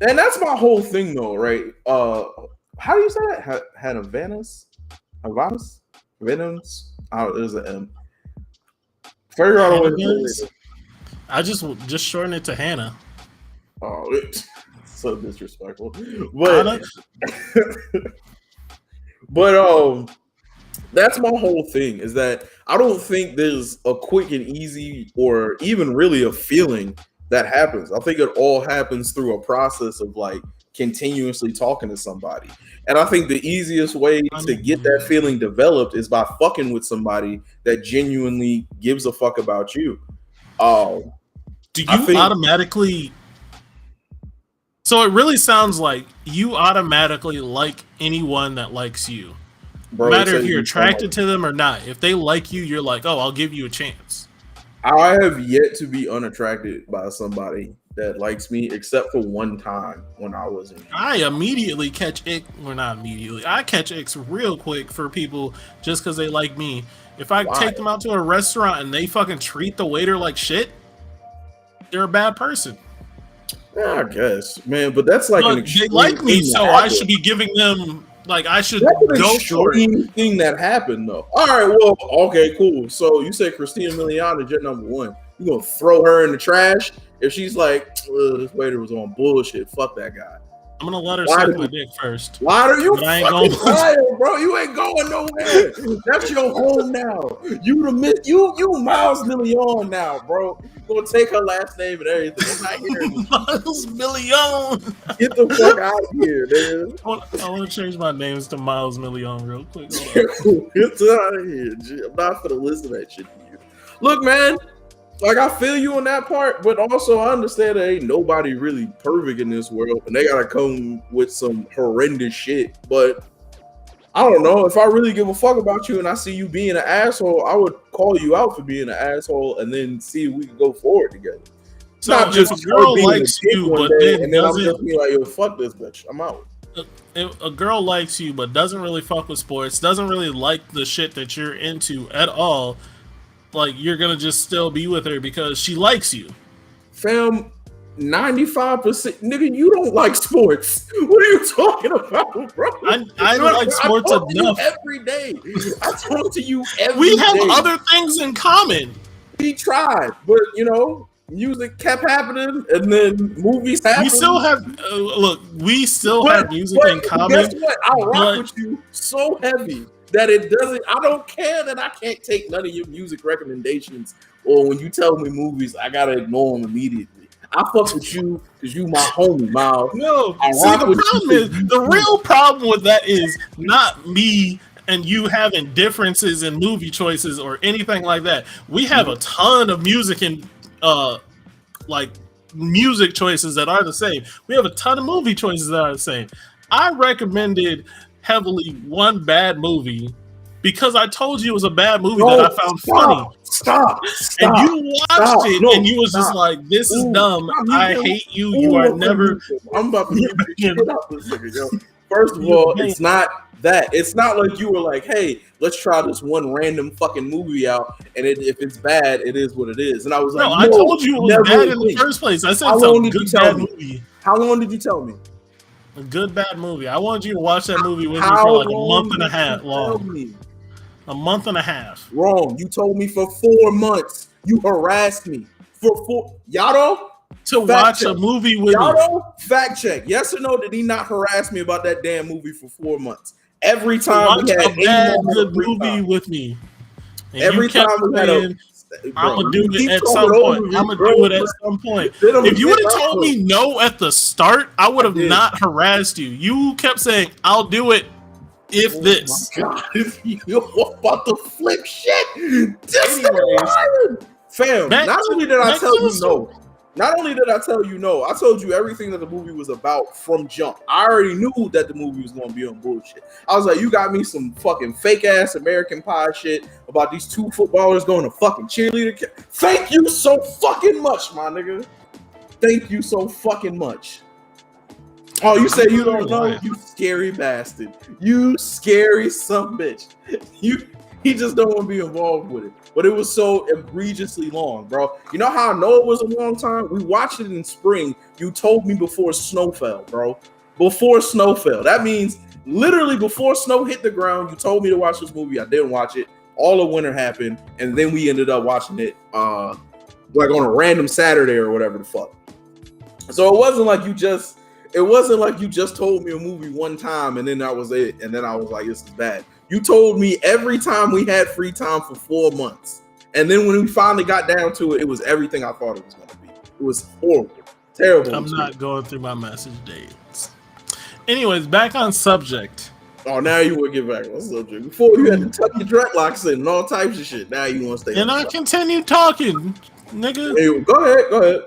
And that's my whole thing, though, right? How do you say that? Havanas? Venoms? Oh, there's an M. Figure out a way to I just shorten it to Hannah. Oh, it's so disrespectful. But but that's my whole thing, is that I don't think there's a quick and easy or even really a feeling that happens. I think it all happens through a process of like continuously talking to somebody. And I think the easiest way to get that feeling developed is by fucking with somebody that genuinely gives a fuck about you. Do you automatically? So it really sounds like you automatically like anyone that likes you. Bro, no matter if you're attracted to them or not. If they like you, you're like, oh, I'll give you a chance. I have yet to be unattracted by somebody that likes me, except for one time when I was in. I immediately catch ick. Well, not immediately. I catch icks real quick for people just because they like me. If I take them out to a restaurant and they fucking treat the waiter like shit, they're a bad person. Yeah, I guess, man. But that's like an extreme they like me, so I should be giving them. Like, I should go for it. Thing that happened, though. All right, well, okay, cool. So you said Christina Milian is your number one. You gonna throw her in the trash if she's like, this waiter was on bullshit? Fuck that guy. I'm gonna let her suck my dick first. Why are you fucking lying, bro? You ain't going nowhere. That's your home now. You Miles Million now, bro. You're gonna take her last name and everything. I'm not hearing Miles Million. Get the fuck out of here, man. I want to change my names to Miles Million real quick. Get out of here. I'm not gonna listen to that shit to you. Look, man. Like, I feel you on that part, but also I understand that ain't nobody really perfect in this world, and they gotta come with some horrendous shit. But I don't know. If I really give a fuck about you and I see you being an asshole, I would call you out for being an asshole and then see if we can go forward together. So Not if just a her girl being a likes dick you one but day then and then I'm doesn't, just being like, yo, fuck this bitch. I'm out. if a girl likes you but doesn't really fuck with sports, doesn't really like the shit that you're into at all, like you're gonna just still be with her because she likes you. Fam, 95%, nigga, you don't like sports. What are you talking about, bro? I like sports talk to you enough. every day. I talk to you every We have day. other things in common. We tried, but you know, music kept happening, and then movies happened. We still have look. We still have music in common. Guess what? I rock but with you so heavy that it doesn't. I don't care that I can't take none of your music recommendations, or when you tell me movies, I gotta ignore them immediately. I fuck with you because you my homie, Miles. No, I see, rock the with problem you is 'cause you the cool. real problem with that is not me and you having differences in movie choices or anything like that. We have a ton of music and like music choices that are the same. We have a ton of movie choices that are the same. I recommended heavily one bad movie because I told you it was a bad movie that I found funny. Stop. And you watched it and you was just like, this is dumb. I hate you. You are never. I'm about to get the shit out this nigga, yo. First of all, it's not that. It's not like you were like, hey, let's try this one random fucking movie out, and if it's bad, it is what it is. And I was like, no, I told you it was bad in the first place. I said it's a good bad movie. How long did you tell me? A good bad movie. I wanted you to watch that movie with me for like a month and a half long. A month and a half. Wrong. You told me for 4 months. You harassed me for 4. Yado? To watch a movie with me. Yado? Fact check. Yes or no? Did he not harass me about that damn movie for 4 months? Every time we had a bad good movie with me. And every time we had a. I'm gonna do it at some point. I'm gonna do it at some point. If you would have told me no at the start, I would have not harassed you. You kept saying, "I'll do it if this." Oh my God, you're about to flip shit. Fam, not only did I tell you no, not only did I tell you no, I told you everything that the movie was about from jump. I already knew that the movie was going to be on bullshit. I was like, you got me some fucking fake ass American Pie shit about these two footballers going to fucking cheerleader. Thank you so fucking much, my nigga. Thank you so fucking much. Oh, you say you don't know? You scary bastard. You scary son bitch. He just don't want to be involved with it. But it was so egregiously long, bro. You know how I know it was a long time? We watched it in spring. You told me before snow fell, bro. Before snow fell. That means literally before snow hit the ground, you told me to watch this movie. I didn't watch it. All of winter happened. And then we ended up watching it like on a random Saturday or whatever the fuck. So it wasn't like you just told me a movie one time and then that was it. And then I was like, this is bad. You told me every time we had free time for 4 months. And then when we finally got down to it, it was everything I thought it was going to be. It was horrible. Terrible. I'm not going through my message dates. Anyways, back on subject. Oh, now you want to get back on subject. Before you had to tuck your dreadlocks in and all types of shit. Now you want to stay. And I continue talking, nigga. Hey, go ahead.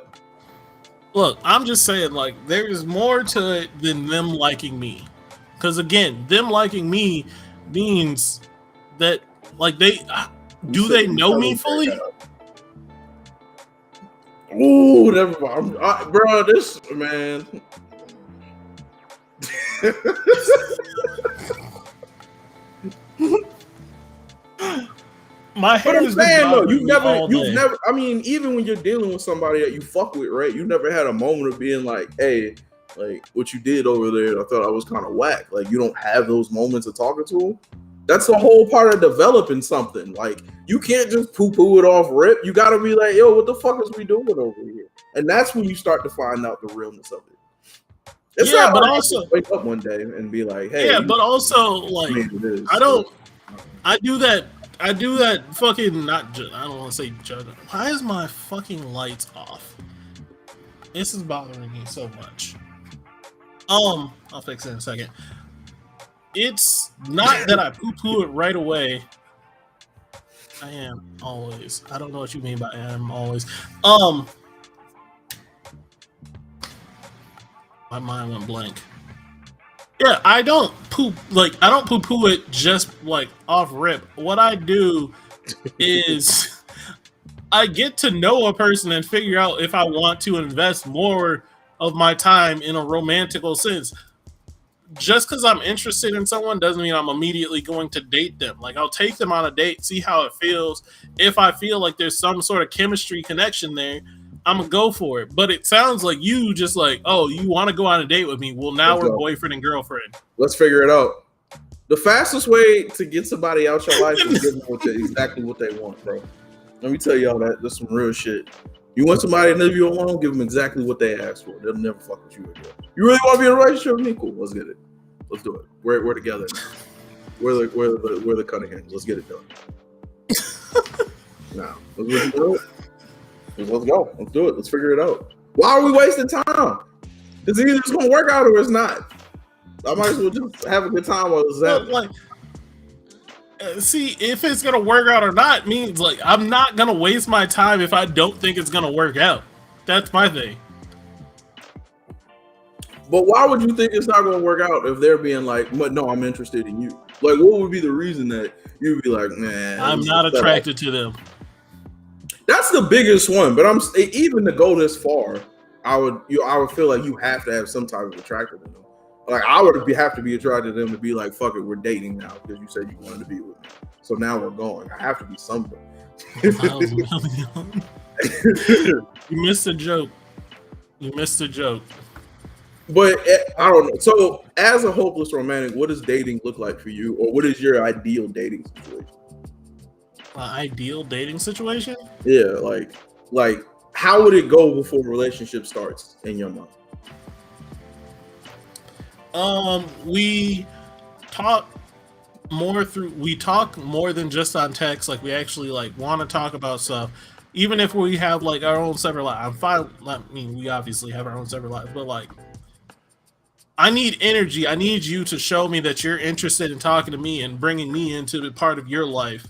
Look, I'm just saying, like, there's more to it than them liking me. Because, again, them liking me means that, like, they know me fully? Ooh, never mind. Bro, this, man. My hair is you've never. I mean, even when you're dealing with somebody that you fuck with, right? You never had a moment of being like, "Hey, like what you did over there, I thought I was kind of whack." Like you don't have those moments of talking to them. That's the whole part of developing something. Like you can't just poo-poo it off rip. You got to be like, "Yo, what the fuck is we doing over here?" And that's when you start to find out the realness of it. It's not but like also wake up one day and be like, "Hey." Yeah, but also like I do that fucking I don't want to say judge. Why is my fucking lights off? This is bothering me so much. I'll fix it in a second. It's not that I poo-poo it right away. I am always. I don't know what you mean by I am always. My mind went blank. Yeah, I don't poo poo it just like off rip. What I do is I get to know a person and figure out if I want to invest more of my time in a romantical sense. Just because I'm interested in someone doesn't mean I'm immediately going to date them. Like, I'll take them on a date, see how it feels. If I feel like there's some sort of chemistry connection there, I'm gonna go for it. But it sounds like you just like, oh, you want to go on a date with me? Well, now Let's we're go. boyfriend and girlfriend. Let's figure it out. The fastest way to get somebody out your life is give them exactly what they want, bro. Let me tell y'all that. That's some real shit. You want somebody to leave you alone, give them exactly what they ask for. They'll never fuck with you again. You really want to be in a relationship with me? Cool. Let's get it. Let's do it. We're together now. We're the Cunninghams. Let's get it done. Now, let's do it. Let's go. Let's do it. Let's figure it out. Why are we wasting time? It's either it's gonna work out or it's not. I might as well just have a good time while it's happening. Like, see, if it's gonna work out or not means like I'm not gonna waste my time if I don't think it's gonna work out. That's my thing. But why would you think it's not going to work out if they're being like, "But no, I'm interested in you"? Like, what would be the reason that you'd be like, "Nah, I'm not attracted to them"? That's the biggest one. But I'm even to go this far, I would feel like you have to have some type of attraction to them. Like, I would have to be attracted to them to be like, "Fuck it, we're dating now," because you said you wanted to be with me. So now we're going. I have to be something. You missed a joke. You missed a joke. But I don't know. So, as a hopeless romantic, what does dating look like for you, or what is your ideal dating situation? Ideal dating situation? Yeah, like how would it go before a relationship starts in your mind? We talk we talk more than just on text. Like, we actually like want to talk about stuff. Even if we have like our own separate life, I'm fine. I mean, we obviously have our own separate lives, but like, I need energy. I need you to show me that you're interested in talking to me and bringing me into the part of your life.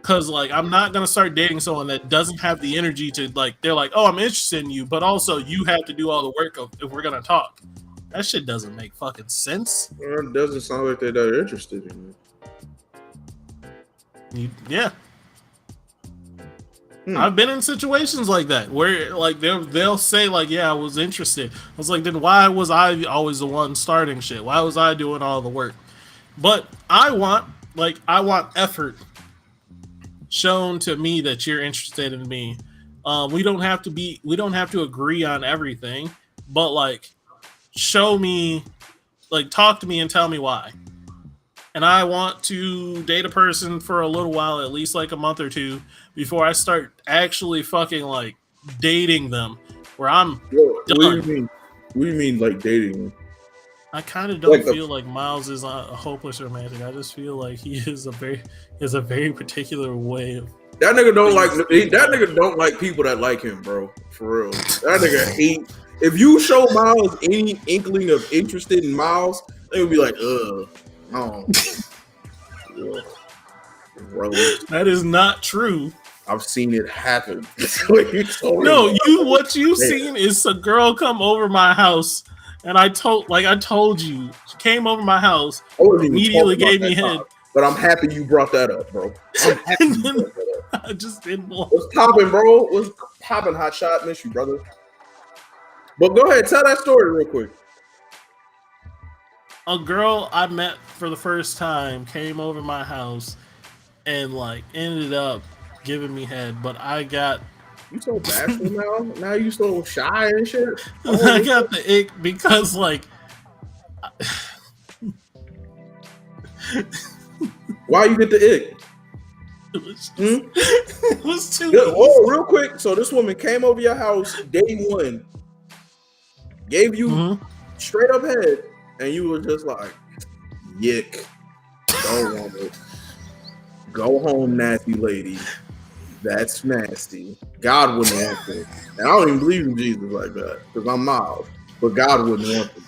Cause like, I'm not gonna start dating someone that doesn't have the energy to like. They're like, oh, I'm interested in you, but also you have to do all the work of if we're gonna talk. That shit doesn't make fucking sense. Well, it doesn't sound like they're that interested in Yeah. I've been in situations like that where like they'll say like, yeah, I was interested. I was like, then why was I always the one starting shit? Why was I doing all the work? But I want effort shown to me that you're interested in me. We don't have to agree on everything, but like, show me, like, talk to me and tell me why. And I want to date a person for a little while, at least like a month or two, before I start actually fucking like dating them. Where I'm done. What do you mean like dating? I kind of don't feel like Miles is a hopeless romantic. I just feel like he is a very particular way of. That nigga don't like people that like him, bro. For real, that nigga hate. If you show Miles any inkling of interest in Miles, they would be like, oh. That is not true. I've seen it happen. What you've seen is a girl come over my house, and I told you, she came over my house, immediately gave me head. But I'm happy you brought that up, bro. I'm happy you brought that up. I just didn't want. What's popping, bro? What's popping, hot shot? Miss you, brother. But go ahead, tell that story real quick. A girl I met for the first time came over my house and like ended up giving me head, but I got. You so bashful now? Now you so shy and shit? I got the ick because like. Why you get the ick? It was too. Oh, real quick. So this woman came over your house day one, gave you straight up head, and you were just like, "Yick, don't want it. Go home, nasty lady. That's nasty. God wouldn't want it." And I don't even believe in Jesus like that because I'm Miles, but God wouldn't want it.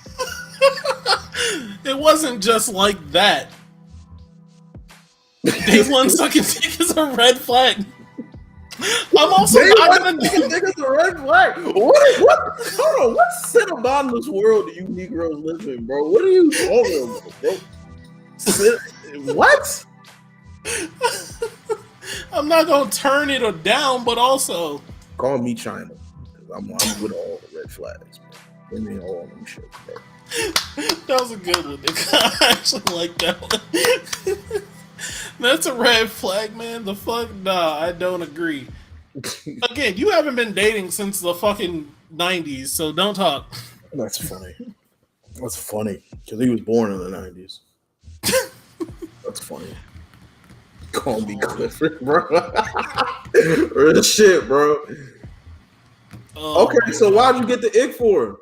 It wasn't just like that. Day one sucking dick is a red flag. I'm also Maybe not what gonna you think is a red flag? Hold on, what cinnamonless world do you Negroes live in, bro? What are you talking about, bro? What? I'm not gonna turn it or down, but also Call me China. I'm with all the red flags, bro. Give me all them shit, bro. that was a good one. I actually like that one. That's a red flag, man. The fuck, nah, I don't agree. Again, you haven't been dating since the fucking 90s, so don't talk. That's funny. That's funny because he was born in the 90s. That's funny. Call me Clifford, bro. Real shit, bro. Oh, Okay, so why'd you get the ick for?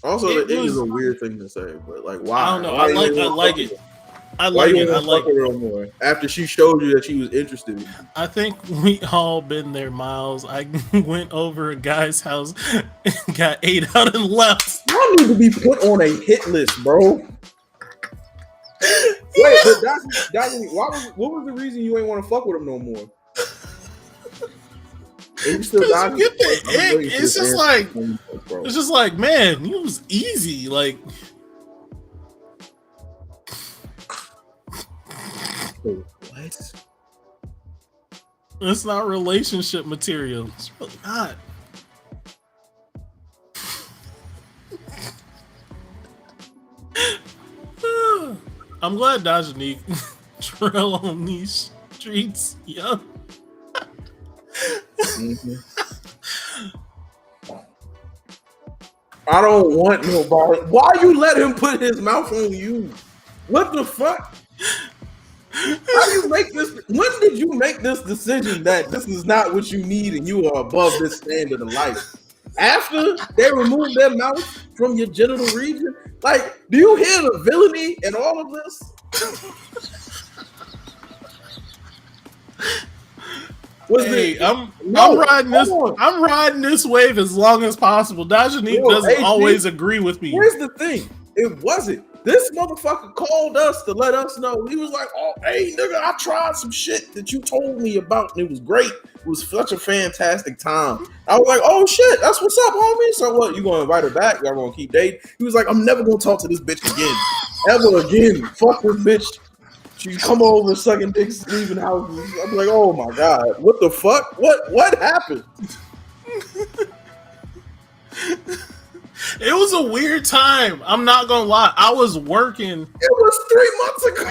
Also, It the ick is was- a weird thing to say, but like, why? I don't know. Why I you like didn't wanna fuck it. with her? I Why like you it. I want to like fuck with her more after she showed you that she was interested in you? I think we all been there, Miles. I went over a guy's house, got ate out and left. Y'all need to be put on a hit list, bro. Wait, but what was the reason you ain't want to fuck with him no more? And you still Because you dodging- get the I'm ick. waiting for It's this just answer like, from you, bro. it's just like, man, it was easy. Like, What? it's not relationship material. It's really not. I'm glad Dajanique trail on these streets, yeah. Mm-hmm. I don't want nobody. Why you let him put his mouth on you? What the fuck? How do you make this? When did you make this decision that this is not what you need and you are above this standard of life? After they removed their mouth from your genital region? Like, do you hear the villainy in all of this? Hey, I'm riding this wave as long as possible. Dajanique doesn't always agree with me. Here's the thing. It wasn't. This motherfucker called us to let us know. He was like, oh, hey, nigga, I tried some shit that you told me about, and it was great. It was such a fantastic time. I was like, oh, shit, that's what's up, homie. So what, you gonna invite her back? Y'all gonna keep dating? He was like, I'm never gonna talk to this bitch again. Ever again. Fuck this bitch. She come over sucking dicks, leaving houses. I'm like, oh, my God. What the fuck? What happened? It was a weird time. I'm not gonna lie. I was working. It was 3 months ago.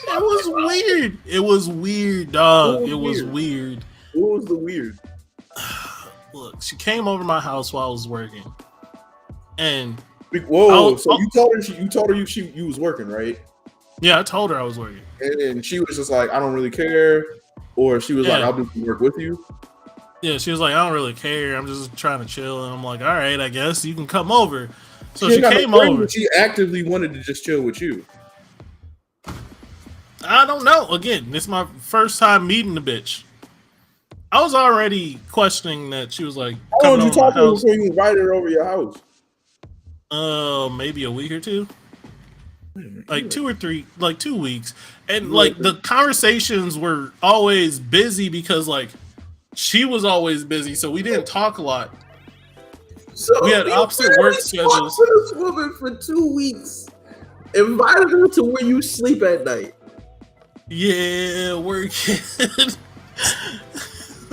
It was weird. It was weird, dog. It was weird. What was the weird? Look, she came over my house while I was working, and whoa. So you told her you was working, right? Yeah, I told her I was working, and she was just like, I don't really care, or she was like, I'll do some work with you. Yeah, she was like, I don't really care. I'm just trying to chill. And I'm like, all right, I guess you can come over. So she came over. She actively wanted to just chill with you. I don't know. Again, this is my first time meeting the bitch. I was already questioning that. She was like, how long did you talk to her before you invited her over your house? Maybe a week or two. Like 2 or 3, like 2 weeks. And like the conversations were always busy because like she was always busy, so we didn't talk a lot. So we had opposite work schedules. To this woman for 2 weeks, invited her to where you sleep at night. Yeah, working.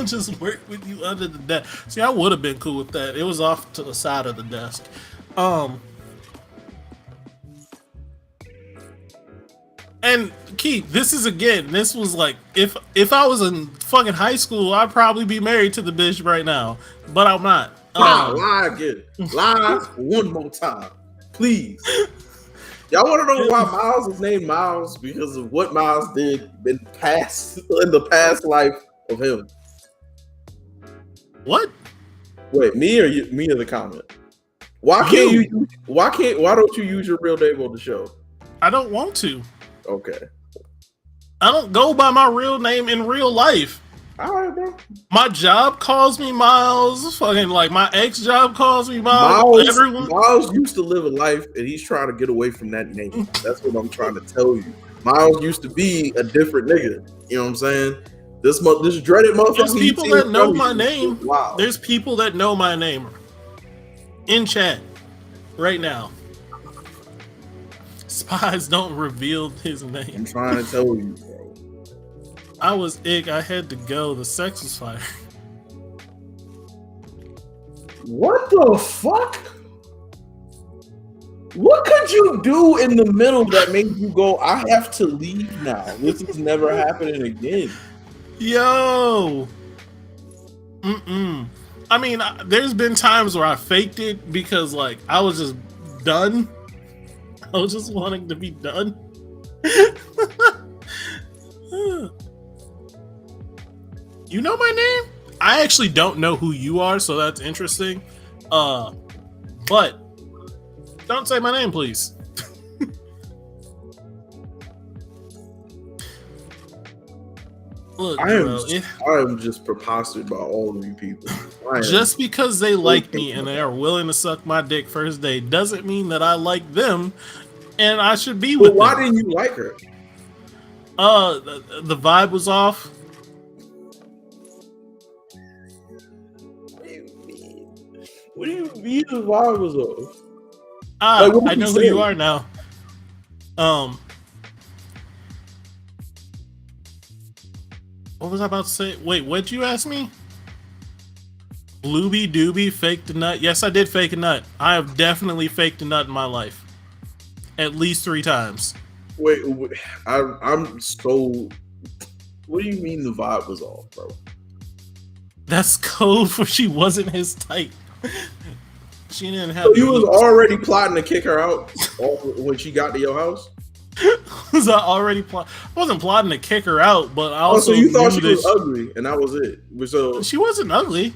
Just work with you under the desk. See, I would have been cool with that. It was off to the side of the desk. And Keith, this was like if I was in fucking high school, I'd probably be married to the bitch right now. But I'm not. Lie again. Lie one more time. Please. Y'all want to know why Miles is named Miles? Because of what Miles did in the past life of him. What? Wait, me or the comment? Why don't you use your real name on the show? I don't want to. Okay. I don't go by my real name in real life. All right, bro. My job calls me Miles. Fucking like my ex job calls me Miles. Miles used to live a life, and he's trying to get away from that name. That's what I'm trying to tell you. Miles used to be a different nigga. You know what I'm saying? This dreaded motherfucker. There's people that know my name. Wow. There's people that know my name in chat right now. Spies don't reveal his I'm name. trying to tell you, bro. I was ick. I had to go. The sex was fire. What the fuck? What could you do in the middle that made you go, I have to leave now? This is never happening again. Yo. I mean, there's been times where I faked it because, like, I was just done. I was just wanting to be done. You know my name? I actually don't know who you are, so that's interesting. But don't say my name, please. Look, I am just preposterous by all of you people. Just because they like me and they are willing to suck my dick first day doesn't mean that I like them and I should be with them. Why didn't you like her? The vibe was off. What do you mean the vibe was off? I know who you are now. What was I about to say? Wait, what'd you ask me? Blooby Doobie faked a nut. Yes, I did fake a nut. I have definitely faked a nut in my life. At least 3 times. Wait, I'm so... What do you mean the vibe was off, bro? That's code for she wasn't his type. She didn't have... So you was already plotting to kick her out when she got to your house? Was I already I wasn't plotting to kick her out, but I also so you thought she was ugly, and that was it. So she wasn't ugly.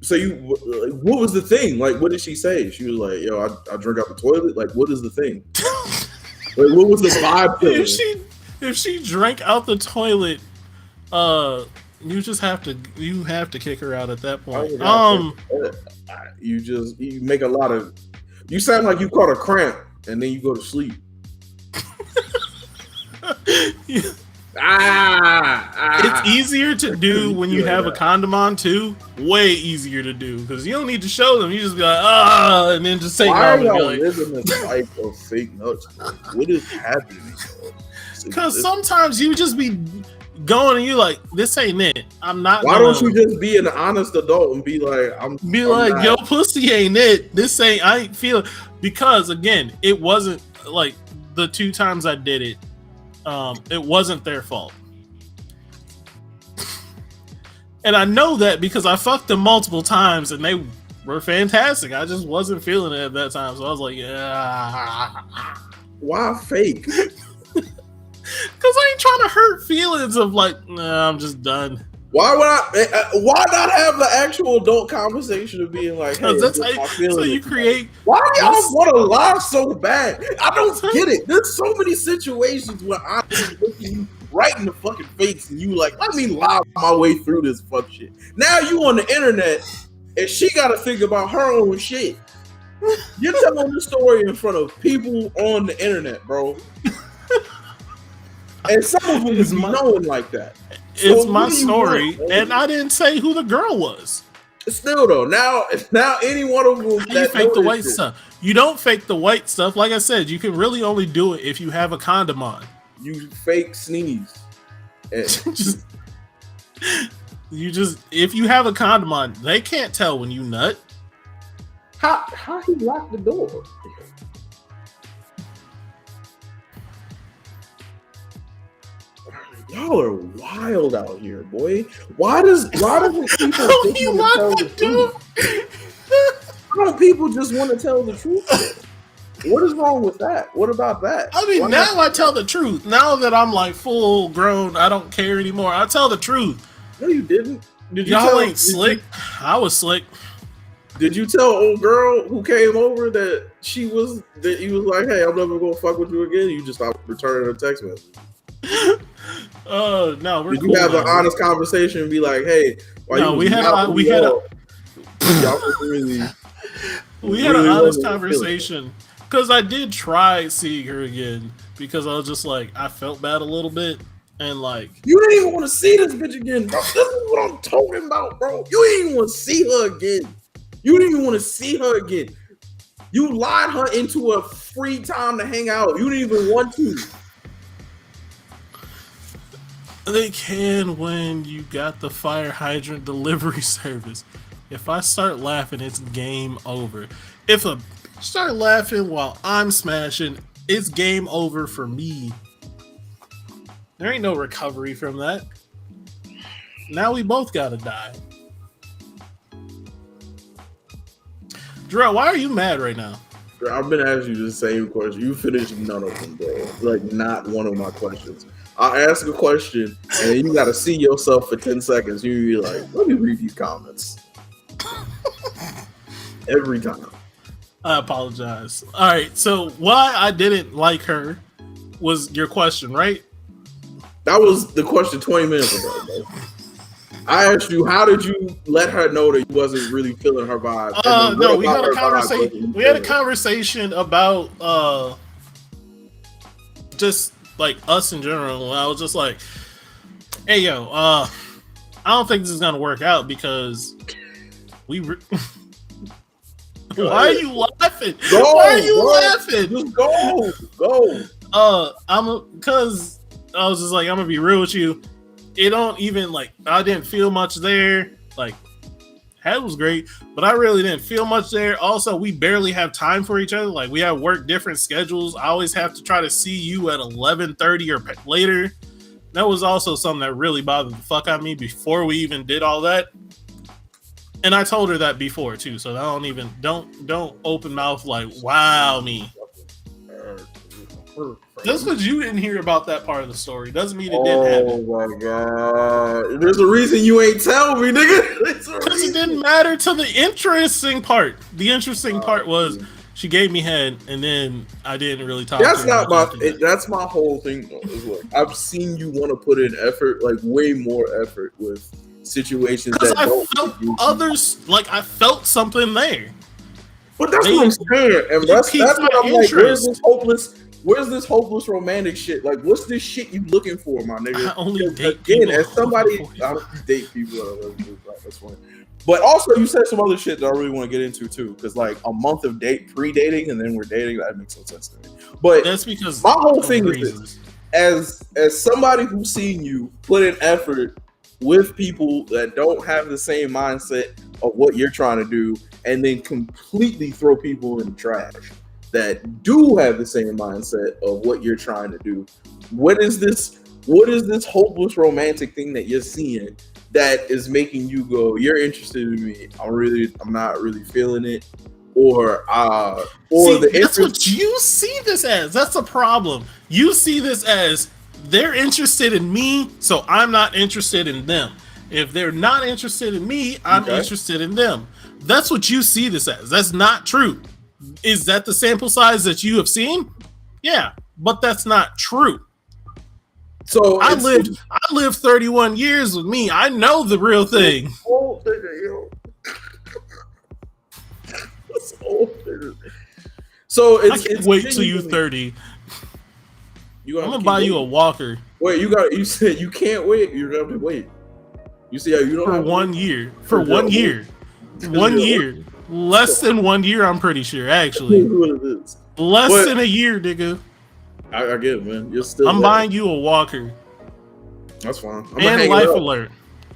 So what was the thing? Like, what did she say? She was like, "Yo, I drink out the toilet." Like, what is the thing? Like, what was the vibe? If she drank out the toilet, you have to kick her out at that point. You make a lot of. You sound like you caught a cramp, and then you go to sleep. It's easier to do when you have a condom on too. Way easier to do because you don't need to show them. You just be like, and then just take off. Why are y'all living this life of fake nuts? What is happening? Because sometimes you just be going and you like, this ain't it. I'm not. Why don't you just be an honest adult and be like, I'm like, yo, pussy ain't it. This ain't. I ain't feel. Because again, it wasn't like the 2 times I did it. It wasn't their fault. And I know that because I fucked them multiple times and they were fantastic. I just wasn't feeling it at that time. So I was like, yeah. Why fake? Because I ain't trying to hurt feelings of like, nah, I'm just done. Why not have the actual adult conversation of being like, hey, that's how so you create. Why do y'all want to lie so bad? I don't get it. There's so many situations where I'm just looking you right in the fucking face and you like, let me lie my way through this fuck shit. Now you on the internet and she got to think about her own shit. You're telling the story in front of people on the internet, bro. And some of them is knowing like that. It's my story, and I didn't say who the girl was. Still though, now any one of them you fake the white stuff. You don't fake the white stuff. Like I said, you can really only do it if you have a condom on. You fake sneeze. If you have a condom on, they can't tell when you nut. How he locked the door? Y'all are wild out here, boy. Why doesn't people think you want to tell the truth? Why don't people just want to tell the truth? What is wrong with that? What about that? I mean, now I tell the truth. Now that I'm like full grown, I don't care anymore. I tell the truth. No, you didn't. Y'all ain't slick. I was slick. Did you tell old girl who came over that you was like, hey, I'm never gonna fuck with you again? You just stopped returning a text message. No, we're Did you have an honest conversation and be like, hey, we had an honest conversation Because I did try seeing her again because I was just like, I felt bad a little bit. And like, You didn't even want to see this bitch again, bro. This is what I'm talking about, bro. You didn't even want to see her again. You didn't even want to see her again. You lied her into a free time to hang out. You didn't even want to. they can when you got the fire hydrant delivery service. If I start laughing, it's game over. If a start laughing while I'm smashing, it's game over for me. There ain't no recovery from that. Now we both gotta die. Jarrell, why are you mad right now? I've been asking you the same question. You finished none of them, bro. Like, not one of my questions. I ask a question, and then you got to see yourself for 10 seconds. You be like, let me read these comments. Every time. I apologize. All right, so why I didn't like her was your question, right? That was the question 20 minutes ago, bro. I asked you, how did you let her know that you wasn't really feeling her vibe? No, we had a conversation. We had a conversation about just like us in general. I was just like, "Hey, yo, I don't think this is gonna work out because we." Why are you laughing? Why are you laughing? Just go. Because I was just like, I'm gonna be real with you. It don't even like I didn't feel much there. Like head was great, but I really didn't feel much there. Also, we barely have time for each other. Like we have work different schedules. I always have to try to see you at 11:30 or later. That was also something that really bothered the fuck out of me before we even did all that. And I told her that before too. So I don't open mouth like wow me. Just because you didn't hear about that part of the story doesn't mean it didn't happen. Oh my god! There's a reason you ain't tell me, nigga. Because it didn't matter to the interesting part. The interesting part was she gave me head, and then I didn't really talk. That's to her not my. That's my whole thing. Though, is like I've seen you want to put in effort, like way more effort with situations that I don't felt others. Like I felt something there. But that's what I'm saying, and that's what I'm like. Where's this hopeless romantic shit? Like, what's this shit you looking for, my nigga? I only date again, people. As somebody, I don't date people. That's funny. But also, you said some other shit that I really want to get into too, because like a month of pre-dating and then we're dating, that makes no sense to me. But that's because my whole thing is this: as somebody who's seen you put in effort with people that don't have the same mindset of what you're trying to do, and then completely throw people in the trash that do have the same mindset of what you're trying to do. What is this hopeless romantic thing that you're seeing that is making you go, you're interested in me, I'm not really feeling it, or see, that's what you see this as. That's a problem. You see this as they're interested in me, so I'm not interested in them. If they're not interested in me, I'm interested in them. That's what you see this as. That's not true. Is that the sample size that you have seen? Yeah, but that's not true. So I lived 31 years with me. I know the real thing. Old nigga, yo. That's old nigga. So I can't wait till you're 30. I'm gonna buy you a walker. Wait, you said you can't wait. You're gonna have to wait. You see how you don't for have 1 year. For 1 year. 1 year. Less than 1 year, I'm pretty sure, actually. Less than a year, nigga. I get it, man. You're still I'm buying you a walker. That's fine. And life alert.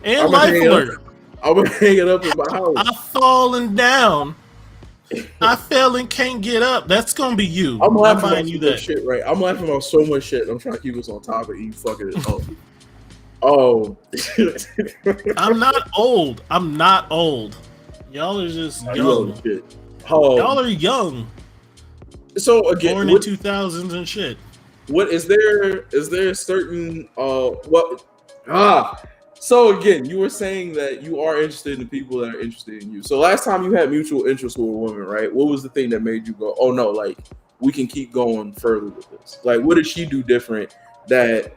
And life alert. I'm gonna hang it up in my house. I've fallen down. I fell and can't get up. That's gonna be you. I'm laughing about you that shit, right? I'm laughing about so much shit. I'm trying to keep us on topic. You fucking it up. Oh. I'm not old. I'm not old. Y'all are just young. Y'all are young. So again, born in 2000s and shit. What is there? Is there a certain So again, you were saying that you are interested in the people that are interested in you. So last time you had mutual interest with a woman, right? What was the thing that made you go, "Oh no, like we can keep going further with this"? Like, what did she do different that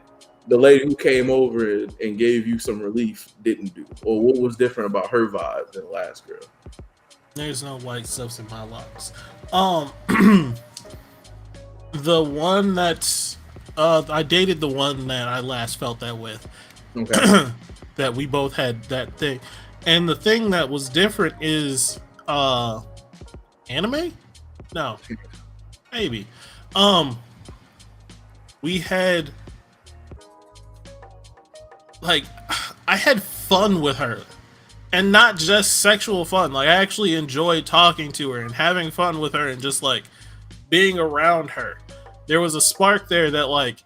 the lady who came over and gave you some relief didn't do? Or what was different about her vibe than the last girl? There's no white stuffs in my locks. The one that's I dated the one that I last felt that with. Okay. That we both had that thing. And the thing that was different is anime? No. Maybe. Um we had like I had fun with her. And not just sexual fun. Like I actually enjoyed talking to her and having fun with her and just like being around her. There was a spark there that like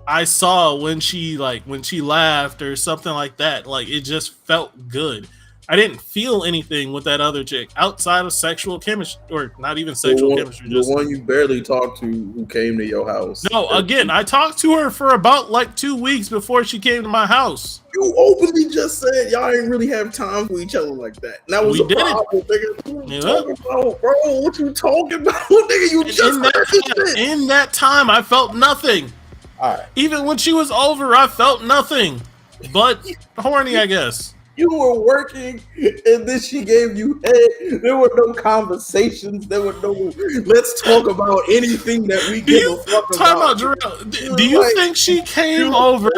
I saw when she laughed or something like that. Like it just felt good. I didn't feel anything with that other chick outside of sexual chemistry, or not even sexual chemistry. The Just one you barely talked to who came to your house. no. Again, I talked to her for about like 2 weeks before she came to my house. You openly just said y'all ain't really have time for each other like that. And that was We a did it. problem, nigga. What you Yeah. talking about, bro? What you talking about, nigga? You just In heard this shit. in that time, I felt nothing. All right. Even when she was over, I felt nothing. But horny, I guess. You were working, and then she gave you head. There were no conversations. There were no. Let's talk about anything that we give a fuck Time about. out, Jarrell. Do you think she came over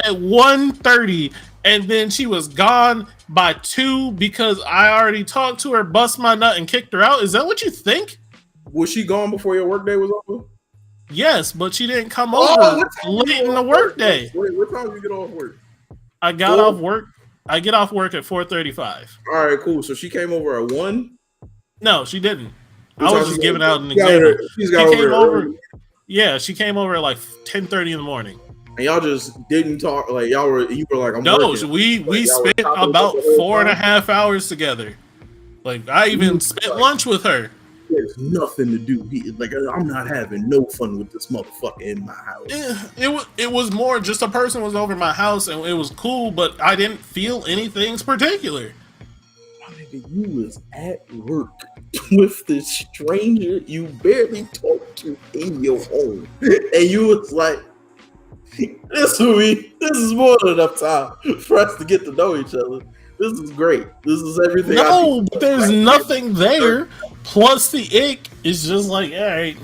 at 1:30 and then she was gone by 2 because I already talked to her, bust my nut, and kicked her out? Is that what you think? Was she gone before your workday was over? Yes, but she didn't come Oh, over what time you late get in the off work? workday. Wait, what time you get off work? I got 4? off work. I get off work at 4:35. All right, cool. So she came over at 1. No, she didn't. What I was time just she giving got- out an she got example. her- She's She got came over. early. Yeah, she came over at like 10:30 in the morning. And y'all just didn't talk. Like you were like, I'm No, working. we Like, y'all were spent chopping it up about the whole 4.5 hours together. Like I even spent lunch with her. There's nothing to do here. Like I'm not having no fun with this motherfucker in my house. It was more just a person was over my house and it was cool, but I didn't feel anything particular. My nigga, you was at work with this stranger you barely talked to in your home, and you was like, "This is more than enough time for us to get to know each other. This is great. This is everything." No, but there's nothing there. Plus the ick is just like, all right.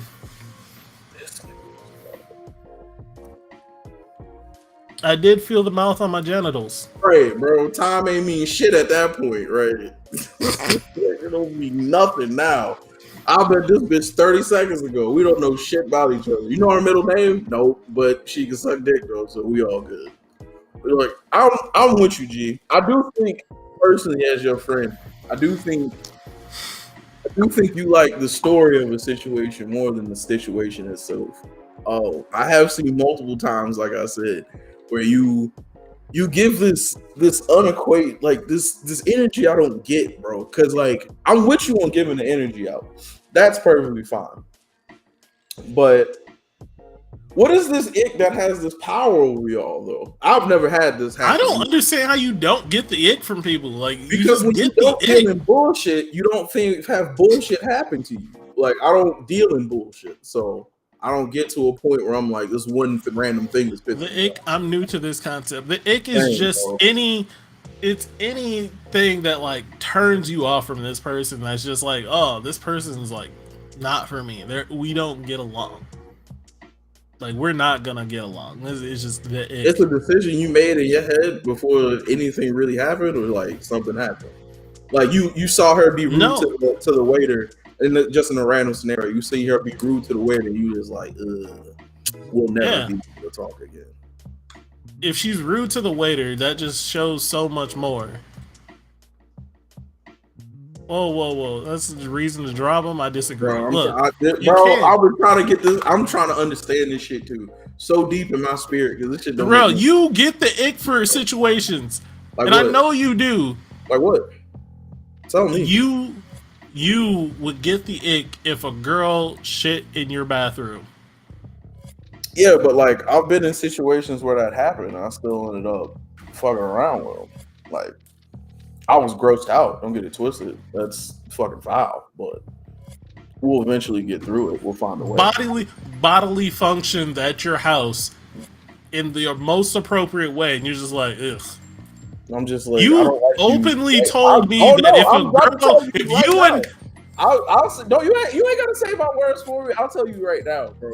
I did feel the mouth on my genitals. Right, bro. Time ain't mean shit at that point, right? It don't mean nothing now. I bet this bitch 30 seconds ago. We don't know shit about each other. You know her middle name? No, but she can suck dick though, so we all good. But like, I'm with you, G. I do think personally, as your friend, I do think you like the story of a situation more than the situation itself. Oh, I have seen multiple times, like I said, where you give this unequate, like this energy I don't get, bro. Cause like I'm with you on giving the energy out. That's perfectly fine. But what is this ick that has this power over y'all though? I've never had this happen. I don't understand how you don't get the ick from people. Like you Because just when you get the don't deal ick. in bullshit, you don't have bullshit happen to you. Like I don't deal in bullshit, so I don't get to a point where I'm like, this one random thing is pissing The me ick. I'm new to this concept. The ick is Dang, just bro. it's anything that like turns you off from this person. That's just like, oh, this person's like not for me. We don't get along. Like we're not gonna get along. It's just the ick. It's a decision you made in your head before anything really happened, or like something happened. Like you saw her be rude No. to the waiter, and just in a random scenario, you see her be rude to the waiter, and you just like, we'll never be able to talk again. If she's rude to the waiter, that just shows so much more. Whoa. That's the reason to drop him. I disagree. Bro, Look, I've been trying to get this. I'm trying to understand this shit too, so deep in my spirit, because this shit don't. Bro, you get the ick for situations, like and what? I know you do. Like what? Tell me. You would get the ick if a girl shit in your bathroom. Yeah, but like I've been in situations where that happened, and I still ended up fucking around with them. Like I was grossed out. Don't get it twisted. That's fucking foul, but we'll eventually get through it. We'll find a way. Bodily functions at your house in the most appropriate way, and you're just like, ugh. I'm just like, You I don't like openly you. told me that if a girl, if you and I'll say, no, you ain't gotta say my words for me. I'll tell you right now, bro.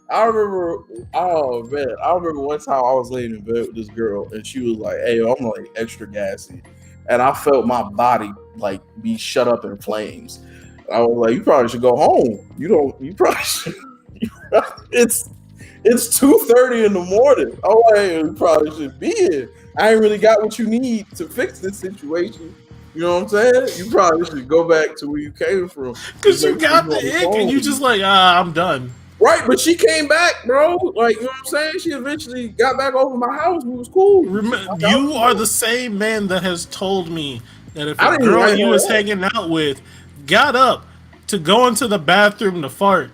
I remember, oh man, I remember one time I was laying in bed with this girl, and she was like, "Hey, I'm like extra gassy," and I felt my body like be shut up in flames. I was like, "You probably should go home. You don't. You probably should." it's 2:30 in the morning. Oh, like, you probably should be here. I ain't really got what you need to fix this situation. You know what I'm saying? You probably should go back to where you came from. Because you got the ick and you just like, I'm done. Right, but she came back, bro. Like, you know what I'm saying? She eventually got back over my house. We was cool. You are the same man that has told me that if a girl you was hanging out with got up to go into the bathroom to fart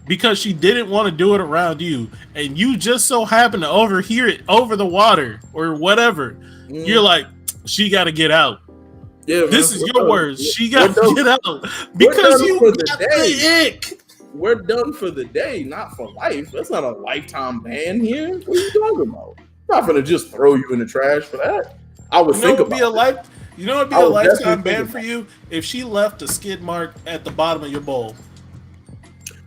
because she didn't want to do it around you, and you just so happen to overhear it over the water or whatever, you're like, she got to get out. Yeah, this is your words. She got to get out because you got the ick. We're done for the day, not for life. That's not a lifetime ban here. What are you talking about? I'm not gonna just throw you in the trash for that. I would think about it. You know what would be a lifetime ban for you? If she left a skid mark at the bottom of your bowl.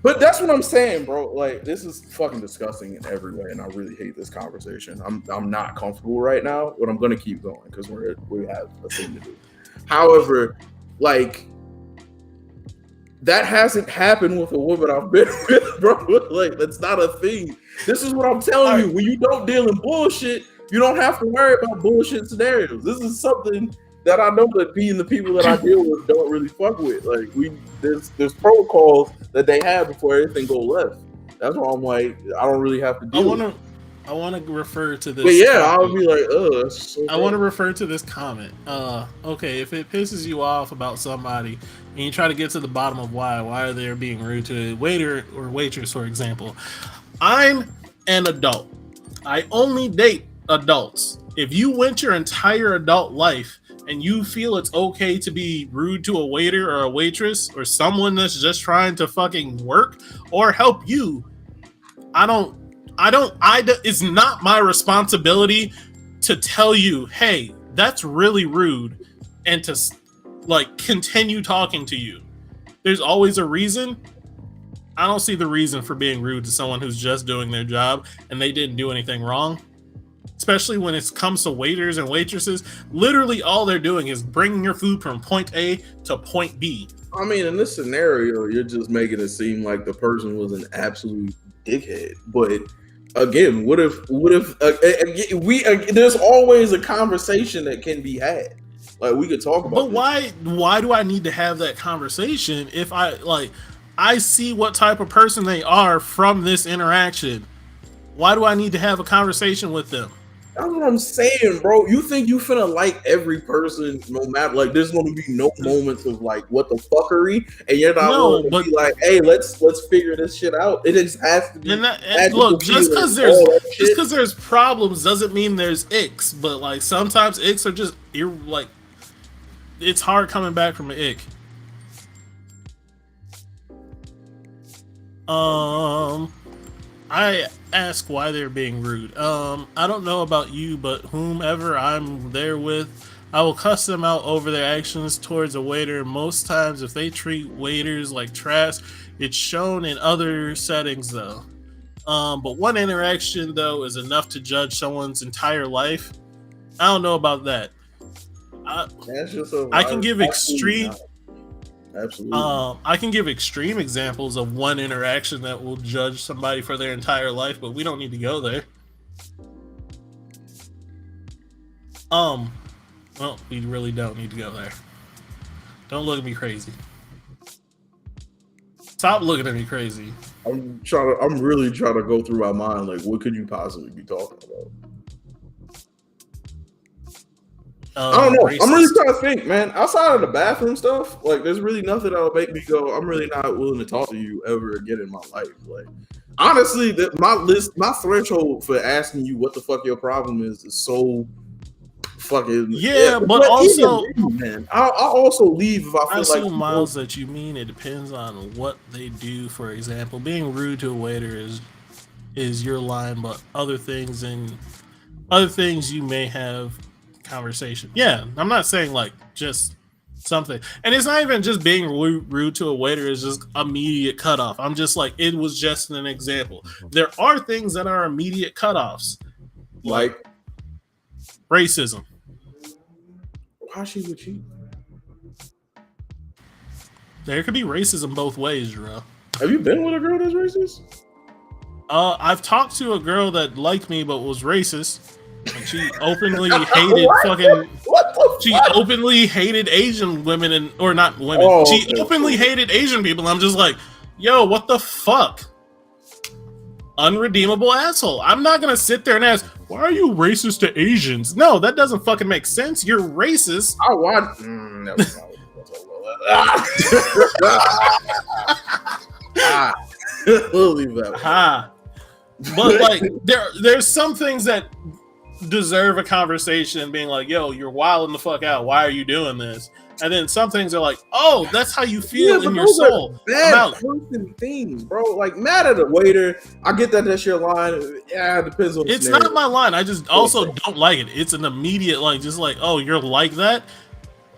But that's what I'm saying, bro. Like, this is fucking disgusting in every way, and I really hate this conversation. I'm not comfortable right now, but I'm gonna keep going because we have a thing to do. However, like, that hasn't happened with a woman I've been with, bro. Like, that's not a thing. This is what I'm telling you. When you don't deal in bullshit, you don't have to worry about bullshit scenarios. This is something that I know that being the people that I deal with don't really fuck with. Like, there's protocols that they have before everything go left. That's why I'm like, I don't really have to deal with it. I want to refer to this. But yeah, I would be like, that's so I want to refer to this comment. Okay, if it pisses you off about somebody and you try to get to the bottom of why are they being rude to a waiter or waitress, for example. I'm an adult. I only date adults. If you went your entire adult life and you feel it's okay to be rude to a waiter or a waitress or someone that's just trying to fucking work or help you, it's not my responsibility to tell you, hey, that's really rude, and to like continue talking to you. There's always a reason. I don't see the reason for being rude to someone who's just doing their job and they didn't do anything wrong. Especially when it comes to waiters and waitresses, literally all they're doing is bringing your food from point A to point B. I mean, in this scenario, you're just making it seem like the person was an absolute dickhead. But again, what if there's always a conversation that can be had. Like, we could talk about. But why do I need to have that conversation if I see what type of person they are from this interaction? Why do I need to have a conversation with them? That's what I'm saying, bro. You think you finna like every person, no matter, like, there's gonna be no moments of like what the fuckery, and you're not going to be like, hey, let's figure this shit out. It just has to be. Look, just because there's problems doesn't mean there's icks. But like sometimes icks are just like, it's hard coming back from an ick. I ask why they're being rude. I don't know about you, but whomever I'm there with, I will cuss them out over their actions towards a waiter. Most times, if they treat waiters like trash, it's shown in other settings, though. But one interaction, though, is enough to judge someone's entire life. I don't know about that. I can give extreme. Absolutely. I can give extreme examples of one interaction that will judge somebody for their entire life, but we don't need to go there. Well, we really don't need to go there. Don't look at me crazy. Stop looking at me crazy. I'm really trying to go through my mind, like, what could you possibly be talking about? I don't know. Racist. I'm really trying to think, man. Outside of the bathroom stuff, like, there's really nothing that'll make me go, I'm really not willing to talk to you ever again in my life. Like, honestly, my threshold for asking you what the fuck your problem is so fucking but also, man, I'll also leave if I feel like Miles that you mean it depends on what they do. For example, being rude to a waiter is your line, but other things you may have conversation. Yeah, I'm not saying like just something. And it's not even just being rude to a waiter, it's just immediate cutoff. I'm just like, it was just an example. There are things that are immediate cutoffs, Like racism. why she with you? There could be racism both ways, Drew. Have you been with a girl that's racist? I've talked to a girl that liked me but was racist. And she openly hated fucking. What the She fuck? openly hated Asian women or not women. Oh, she okay. openly hated Asian people. I'm just like, yo, what the fuck? Unredeemable asshole. I'm not gonna sit there and ask, why are you racist to Asians? No, that doesn't fucking make sense. You're racist. I watched. Never mind. We'll leave that. But like, there's some things that deserve a conversation. Being like, yo, you're wilding the fuck out. Why are you doing this? And then some things are like, oh, that's how you feel in your soul. Bad person things, bro. Like mad at a waiter. I get that that's your line. Yeah, it depends on. It's not my line. I just also don't like it. It's an immediate like, just like, oh, you're like that.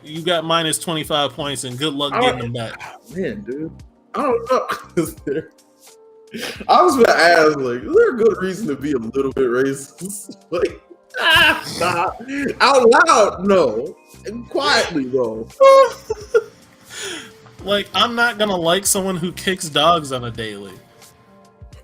You got minus 25 points, and good luck getting them back. Man, dude, I don't know. I was gonna ask, like, is there a good reason to be a little bit racist? Like, nah. Out loud, no. And quietly, though. Like, I'm not gonna like someone who kicks dogs on a daily.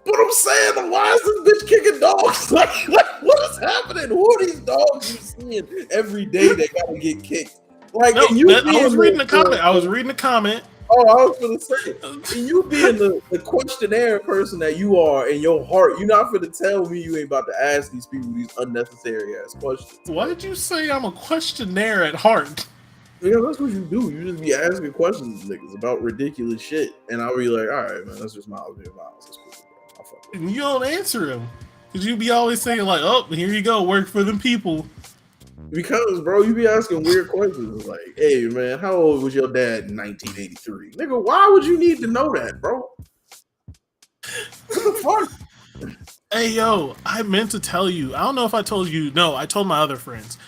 But I'm saying, why is this bitch kicking dogs? Like what is happening? Who are these dogs you seeing every day that gotta get kicked? Like, No, I was reading the comment. I was reading the comment. Oh, I was gonna say, and you being the questionnaire person that you are in your heart, you're not gonna tell me you ain't about to ask these people these unnecessary ass questions. Why did you say I'm a questionnaire at heart? Yeah, that's what you do. You just be asking questions, niggas, about ridiculous shit, and I'll be like, all right, man, that's just miles. That's cool, bro. I'll fuck with it. And you don't answer them because you be always saying like, "Oh, here you go, work for them people." Because, bro, you be asking weird questions like, hey, man, how old was your dad in 1983? Nigga, why would you need to know that, bro? What the fuck? Hey, yo, I meant to tell you. I don't know if I told you. No, I told my other friends.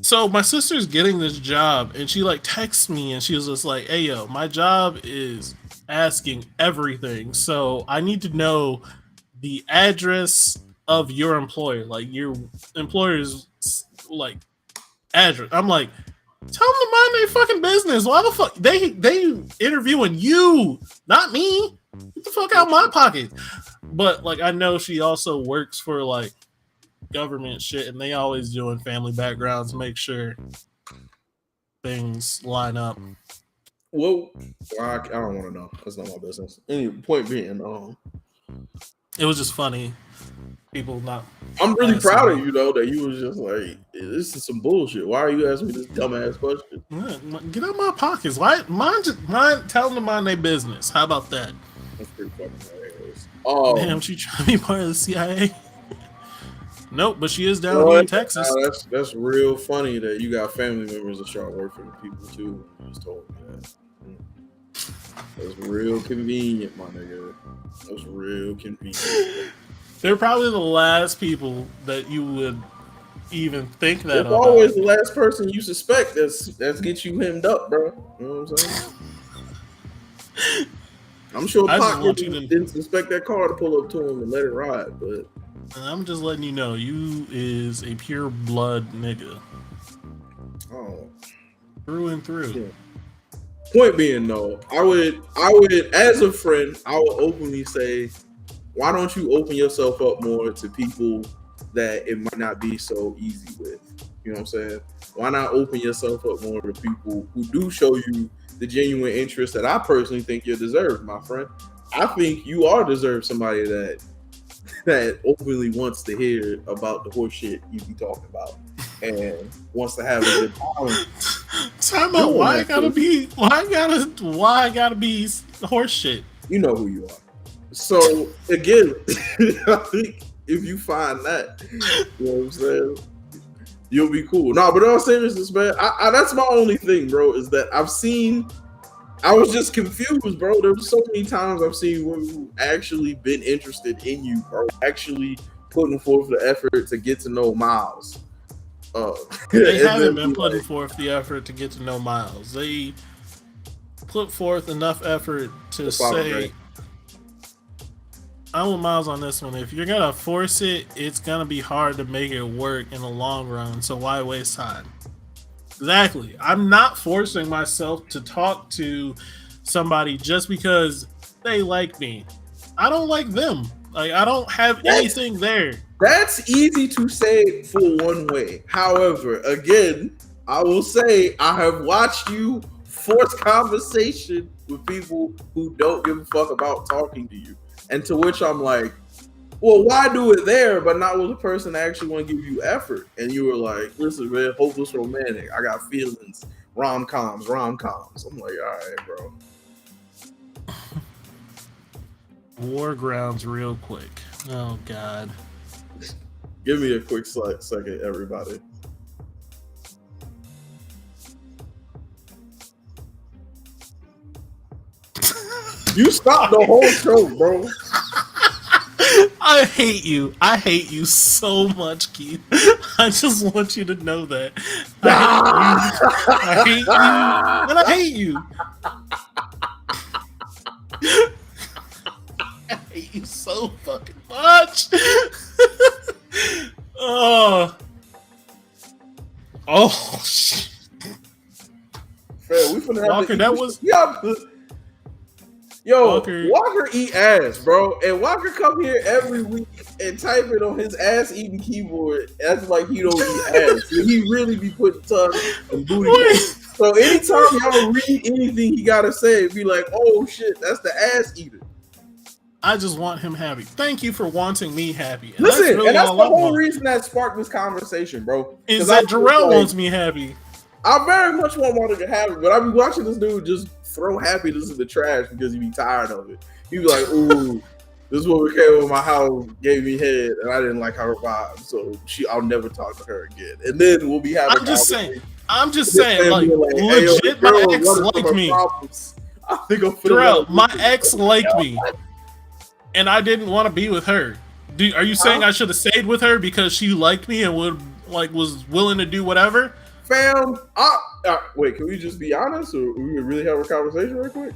So my sister's getting this job, and she like texts me, and she was just like, "Hey, yo, my job is asking everything, so I need to know the address of your employer, like your employer's like address." I'm like, tell them to mind their fucking business. Why the fuck they interviewing you, not me? Get the fuck out of my pocket. But like, I know she also works for like government shit, and they always doing family backgrounds to make sure things line up. Well, I don't want to know. That's not my business. Anyway, point being, It was just funny. People not. I'm really proud of you though that you was just like, this is some bullshit. Why are you asking me this dumbass question? Get out of my pockets. Why? Mind tell them to mind their business. How about that? That's pretty fucking hilarious. Damn, she trying to be part of the CIA. Nope, but she is down here in Texas. That's real funny that you got family members that try to work for the people too. You just told me that. That's real convenient, my nigga. That's real convenient. They're probably the last people that you would even think that. It's always the last person you suspect that's get you hemmed up, bro. You know what I'm saying? I'm sure Pac didn't suspect that car to pull up to him and let it ride, but I'm just letting you know, you is a pure blood nigga. Oh, through and through. Yeah. Point being, though, I would, as a friend, I would openly say, why don't you open yourself up more to people that it might not be so easy with? You know what I'm saying? Why not open yourself up more to people who do show you the genuine interest that I personally think you deserve, my friend? I think you are deserve somebody that openly wants to hear about the horse shit you be talking about and wants to have a good time. Time out. Why I gotta be horse shit? You know who you are. So again, I think if you find that, you know what I'm saying, you'll be cool. No, but in all seriousness, man, I that's my only thing, bro, is that I was just confused, bro. There were so many times I've seen women who actually been interested in you, bro, actually putting forth the effort to get to know Miles. Uh, They and haven't then been be putting like, forth the effort to get to know Miles. They put forth enough effort to the father, right? say, I'm with Miles on this one. If you're gonna force it, it's gonna be hard to make it work in the long run. So why waste time? Exactly. I'm not forcing myself to talk to somebody just because they like me. I don't like them. Like I don't have That's anything there. that's easy to say for one way. However, again, I will say I have watched you force conversation with people who don't give a fuck about talking to you, and to which I'm like, well, why do it there, but not with a person that actually want to give you effort? And you were like, listen, man, hopeless romantic. I got feelings. Rom coms, rom coms. I'm like, all right, bro. War grounds real quick. Oh god. Give me a quick second, everybody. You stopped the whole show, bro. I hate you. I hate you so much, Keith. I just want you to know that. I hate you. I hate you. And I hate you. I hate you so fucking much. Oh. Oh, shit. Man, we finna have Walker, that was. Yo, Walker. Walker eat ass, bro. And Walker come here every week and type it on his ass eating keyboard. That's like he don't eat ass. He really be putting tongue and booty. So anytime y'all read anything he gotta say, be like, oh shit, that's the ass eater. I just want him happy. Thank you for wanting me happy. And listen, and that's the whole reason that sparked this conversation, bro. Is that Jarrell wants me happy. I very much want Walker to have it, but I be watching this dude just throw happiness in the trash because he be tired of it. He be like, ooh, this woman came over my house, gave me head, and I didn't like her vibe, so I'll never talk to her again. And then we'll be having. I'm just saying, like legit, my ex liked me. I think Jarrell, my ex liked me, and I didn't want to be with her. Are you saying I should have stayed with her because she liked me and was willing to do whatever? Fam, wait, can we just be honest, or we could really have a conversation real quick?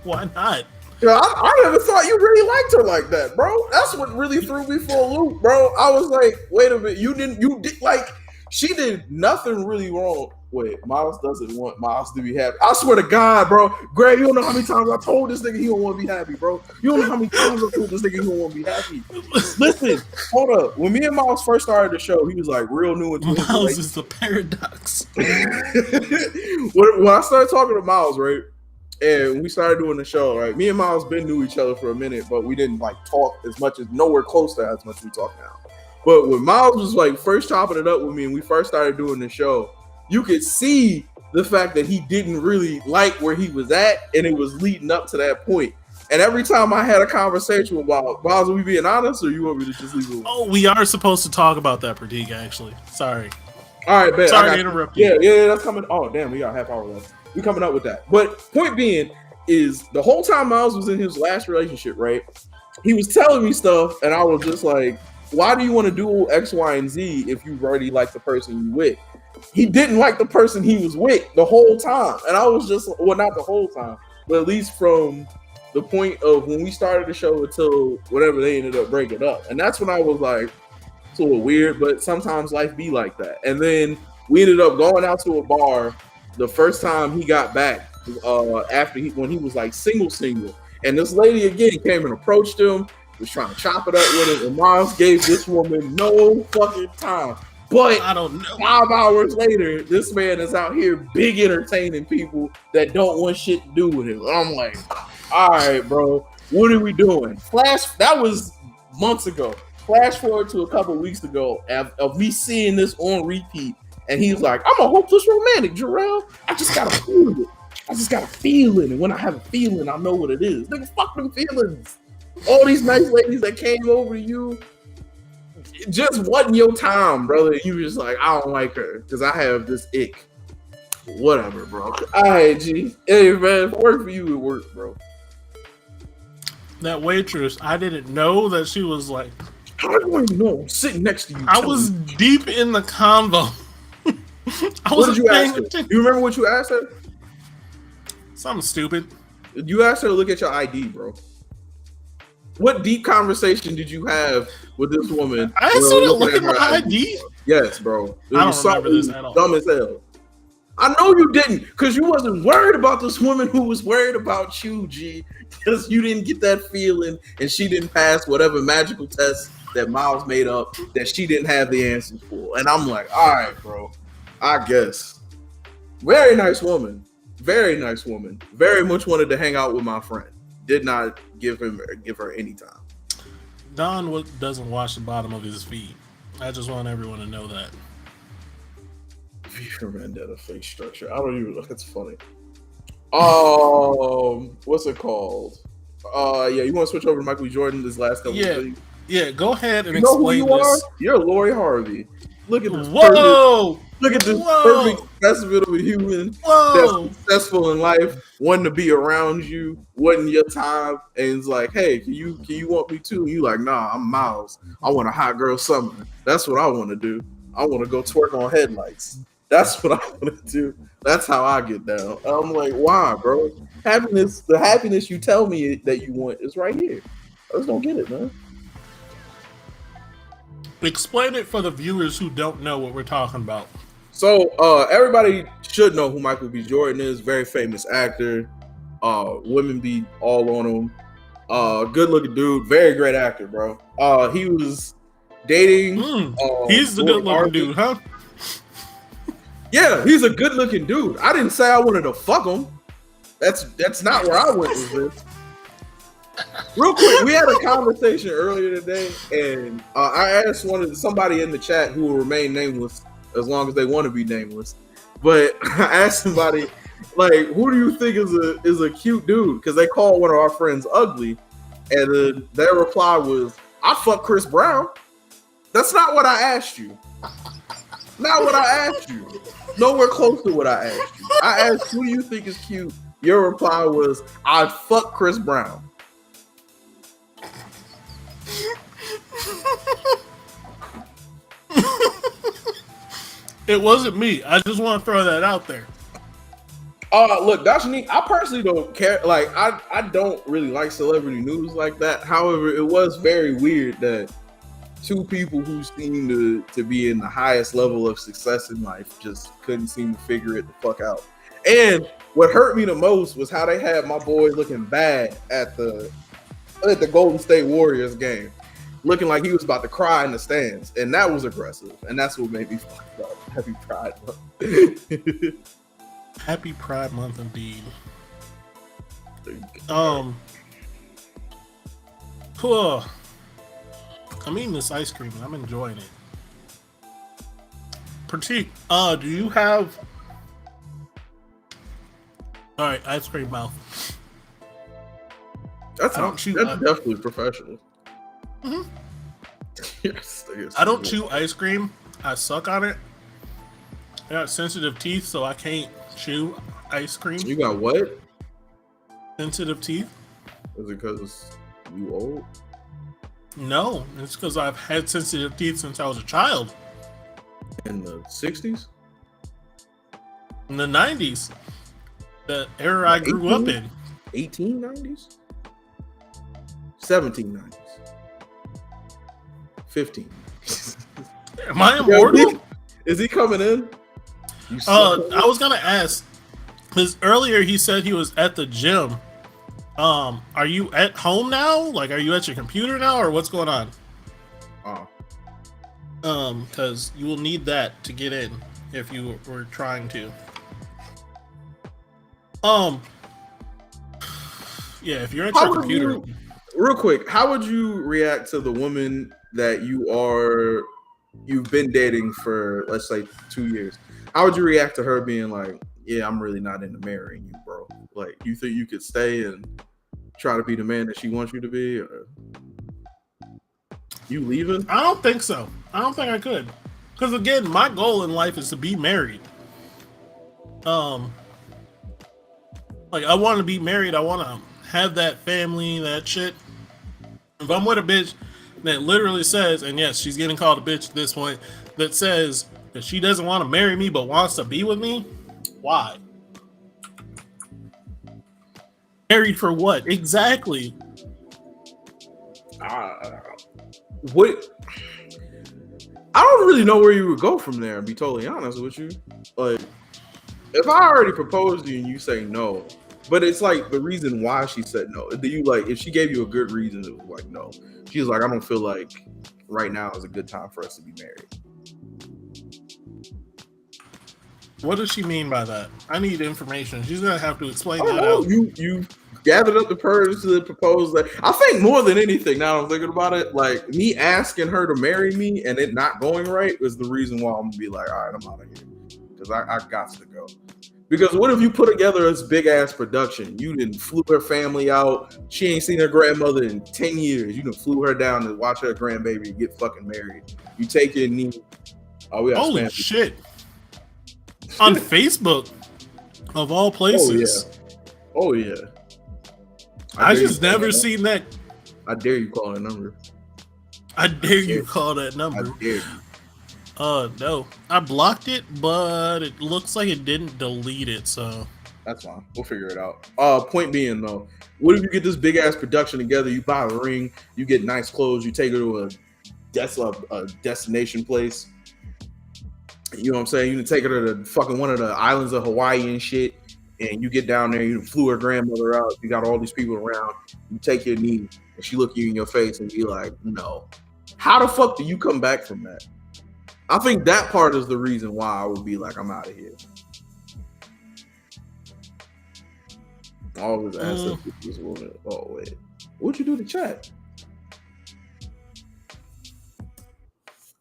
Why not? Yeah, I never thought you really liked her like that, bro. That's what really threw me for a loop, bro. I was like, wait a minute, you did like, she did nothing really wrong. Wait, Miles doesn't want Miles to be happy. I swear to God, bro. Greg, you don't know how many times I told this nigga he don't want to be happy, bro. You don't know how many times I told this nigga he don't want to be happy. Listen, hold up. When me and Miles first started the show, he was like real new into it. Miles is the paradox. When I started talking to Miles, right, and we started doing the show, right, me and Miles been knew each other for a minute, but we didn't like talk as much as nowhere close to as much we talk now. But when Miles was like first chopping it up with me and we first started doing the show, you could see the fact that he didn't really like where he was at, and it was leading up to that point. And every time I had a conversation with Miles, are we being honest, or you want me to just leave it? Oh, we are supposed to talk about that, Pratik, actually. Sorry. All right, bet. Sorry to interrupt you. Yeah, that's coming. Oh, damn, we got a half hour left. We coming up with that. But point being is the whole time Miles was in his last relationship, right, he was telling me stuff, and I was just like, why do you want to do X, Y, and Z if you already like the person you with? He didn't like the person he was with the whole time. And I was just, well, not the whole time, but at least from the point of when we started the show until whatever they ended up breaking up. And that's when I was like, it's a little weird, but sometimes life be like that. And then we ended up going out to a bar the first time he got back when he was like single. And this lady again came and approached him, was trying to chop it up with him, and Miles gave this woman no fucking time. But I don't know. 5 hours later, this man is out here big entertaining people that don't want shit to do with him. And I'm like, all right, bro, what are we doing? That was months ago. Flash forward to a couple weeks ago of me seeing this on repeat, and he's like, I'm a hopeless romantic, Jarrell. I just gotta feel it. I just got a feeling, and when I have a feeling, I know what it is. Nigga, fuck them feelings. All these nice ladies that came over to you, it just wasn't your time, brother. You were just like, I don't like her because I have this ick. Whatever, bro. All right, G. Hey, man, if it worked for you, it worked, bro. That waitress, I didn't know that she was like I don't even know. I'm sitting next to you. I was deep in the convo. What did you ask her? attention. You remember what you asked her? Something stupid. You asked her to look at your ID, bro. What deep conversation did you have with this woman? I asked her to look at my ID. Yes, bro. I don't remember this at all. Dumb as hell. I know you didn't, because you wasn't worried about this woman who was worried about you, G. Because you didn't get that feeling, and she didn't pass whatever magical test that Miles made up that she didn't have the answers for. And I'm like, all right, bro. I guess. Very nice woman. Very nice woman. Very much wanted to hang out with my friend. Did not give her any time. Don doesn't wash the bottom of his feet. I just want everyone to know that. V for Vendetta face structure. I don't even know. That's funny. What's it called? Yeah, you want to switch over to Michael B. Jordan this last couple of things? Yeah, go ahead and you know explain who you this. Are? You're Lori Harvey. Look at this. Whoa! Look at this perfect specimen of a human that's successful in life, wanting to be around you, wasn't your time, and it's like, hey, can you want me too? And you like, nah, I'm Miles. I want a hot girl summer. That's what I want to do. I want to go twerk on headlights. That's what I want to do. That's how I get down. I'm like, why, bro? Happiness, the happiness you tell me that you want is right here. I just don't get it, man. Explain it for the viewers who don't know what we're talking about. So everybody should know who Michael B. Jordan is. Very famous actor. Women be all on him. Good looking dude. Very great actor, bro. He was dating. He's the good looking dude, huh? Yeah, he's a good looking dude. I didn't say I wanted to fuck him. That's not where I went with this. Real quick, we had a conversation earlier today, and I asked somebody in the chat who will remain nameless as long as they want to be nameless. But I asked somebody, like, who do you think is a cute dude? Because they called one of our friends ugly, and their reply was, "I fuck Chris Brown." That's not what I asked you. Not what I asked you. Nowhere close to what I asked you. I asked, who do you think is cute? Your reply was, "I'd fuck Chris Brown." It wasn't me. I just want to throw that out there. Look, that's neat. I personally don't care. Like, I don't really like celebrity news like that. However, it was very weird that two people who seem to be in the highest level of success in life just couldn't seem to figure it the fuck out. And what hurt me the most was how they had my boy looking bad at the Golden State Warriors game, looking like he was about to cry in the stands, and that was aggressive, and that's what made me fucked up. Happy Pride Month. Happy Pride Month indeed. Cool. I'm eating this ice cream and I'm enjoying it. Pratik, do you have... All right, ice cream mouth. That's definitely professional. Mm-hmm. Yes, I don't chew ice cream. I suck on it. I got sensitive teeth, so I can't chew ice cream. You got what? Sensitive teeth. Is it because you old? No, it's because I've had sensitive teeth since I was a child. In the 60s? In the 90s. The era I grew up in. 1890s? 1790s? 15. Am I immortal? Is he coming in? I was gonna ask, because earlier he said he was at the gym. Are you at home now? Like, are you at your computer now, or what's going on? Because you will need that to get in if you were trying to. Yeah, if you're at your computer. Real quick, how would you react to the woman that you've been dating for, let's say, 2 years? How would you react to her being like, "Yeah, I'm really not into marrying you, bro"? Like, you think you could stay and try to be the man that she wants you to be, or you leaving? I don't think so. I don't think I could, because again, my goal in life is to be married. Like, I want to be married. I want to have that family, that shit. If I'm with a bitch, that literally says, and yes, she's getting called a bitch at this point, that says that she doesn't want to marry me but wants to be with me, why? Married for what? Exactly. What? I don't really know where you would go from there, and be totally honest with you. Like, if I already proposed to you and you say no, but it's like the reason why she said no. Do you like if she gave you a good reason? It was like no. She was like, I don't feel like right now is a good time for us to be married. What does she mean by that? I need information. She's gonna have to explain I don't that know. out. You gathered up the courage to propose that. I think more than anything, now I'm thinking about it, like me asking her to marry me and it not going right was the reason why I'm gonna be like, all right, I'm out of here because I got to go. Because what if you put together this big ass production? You didn't flew her family out. She ain't seen her grandmother in 10 years. You done flew her down to watch her grandbaby get fucking married. You take your knee. Oh, we got Holy shit. On Facebook, of all places. Oh, yeah. I just never seen that. I dare you call that number. I dare you call that number. I dare you. No. I blocked it, but it looks like it didn't delete it, so. That's fine. We'll figure it out. Point being, though, what if you get this big ass production together? You buy a ring, you get nice clothes, you take her to a destination place. You know what I'm saying? You can take her to the fucking one of the islands of Hawaii and shit, and you get down there, you flew her grandmother out, you got all these people around, you take your knee, and she look you in your face and be like, no. How the fuck do you come back from that? I think that part is the reason why I would be like, I'm out of here. All his assets with this woman. Oh, wait. What'd you do to chat?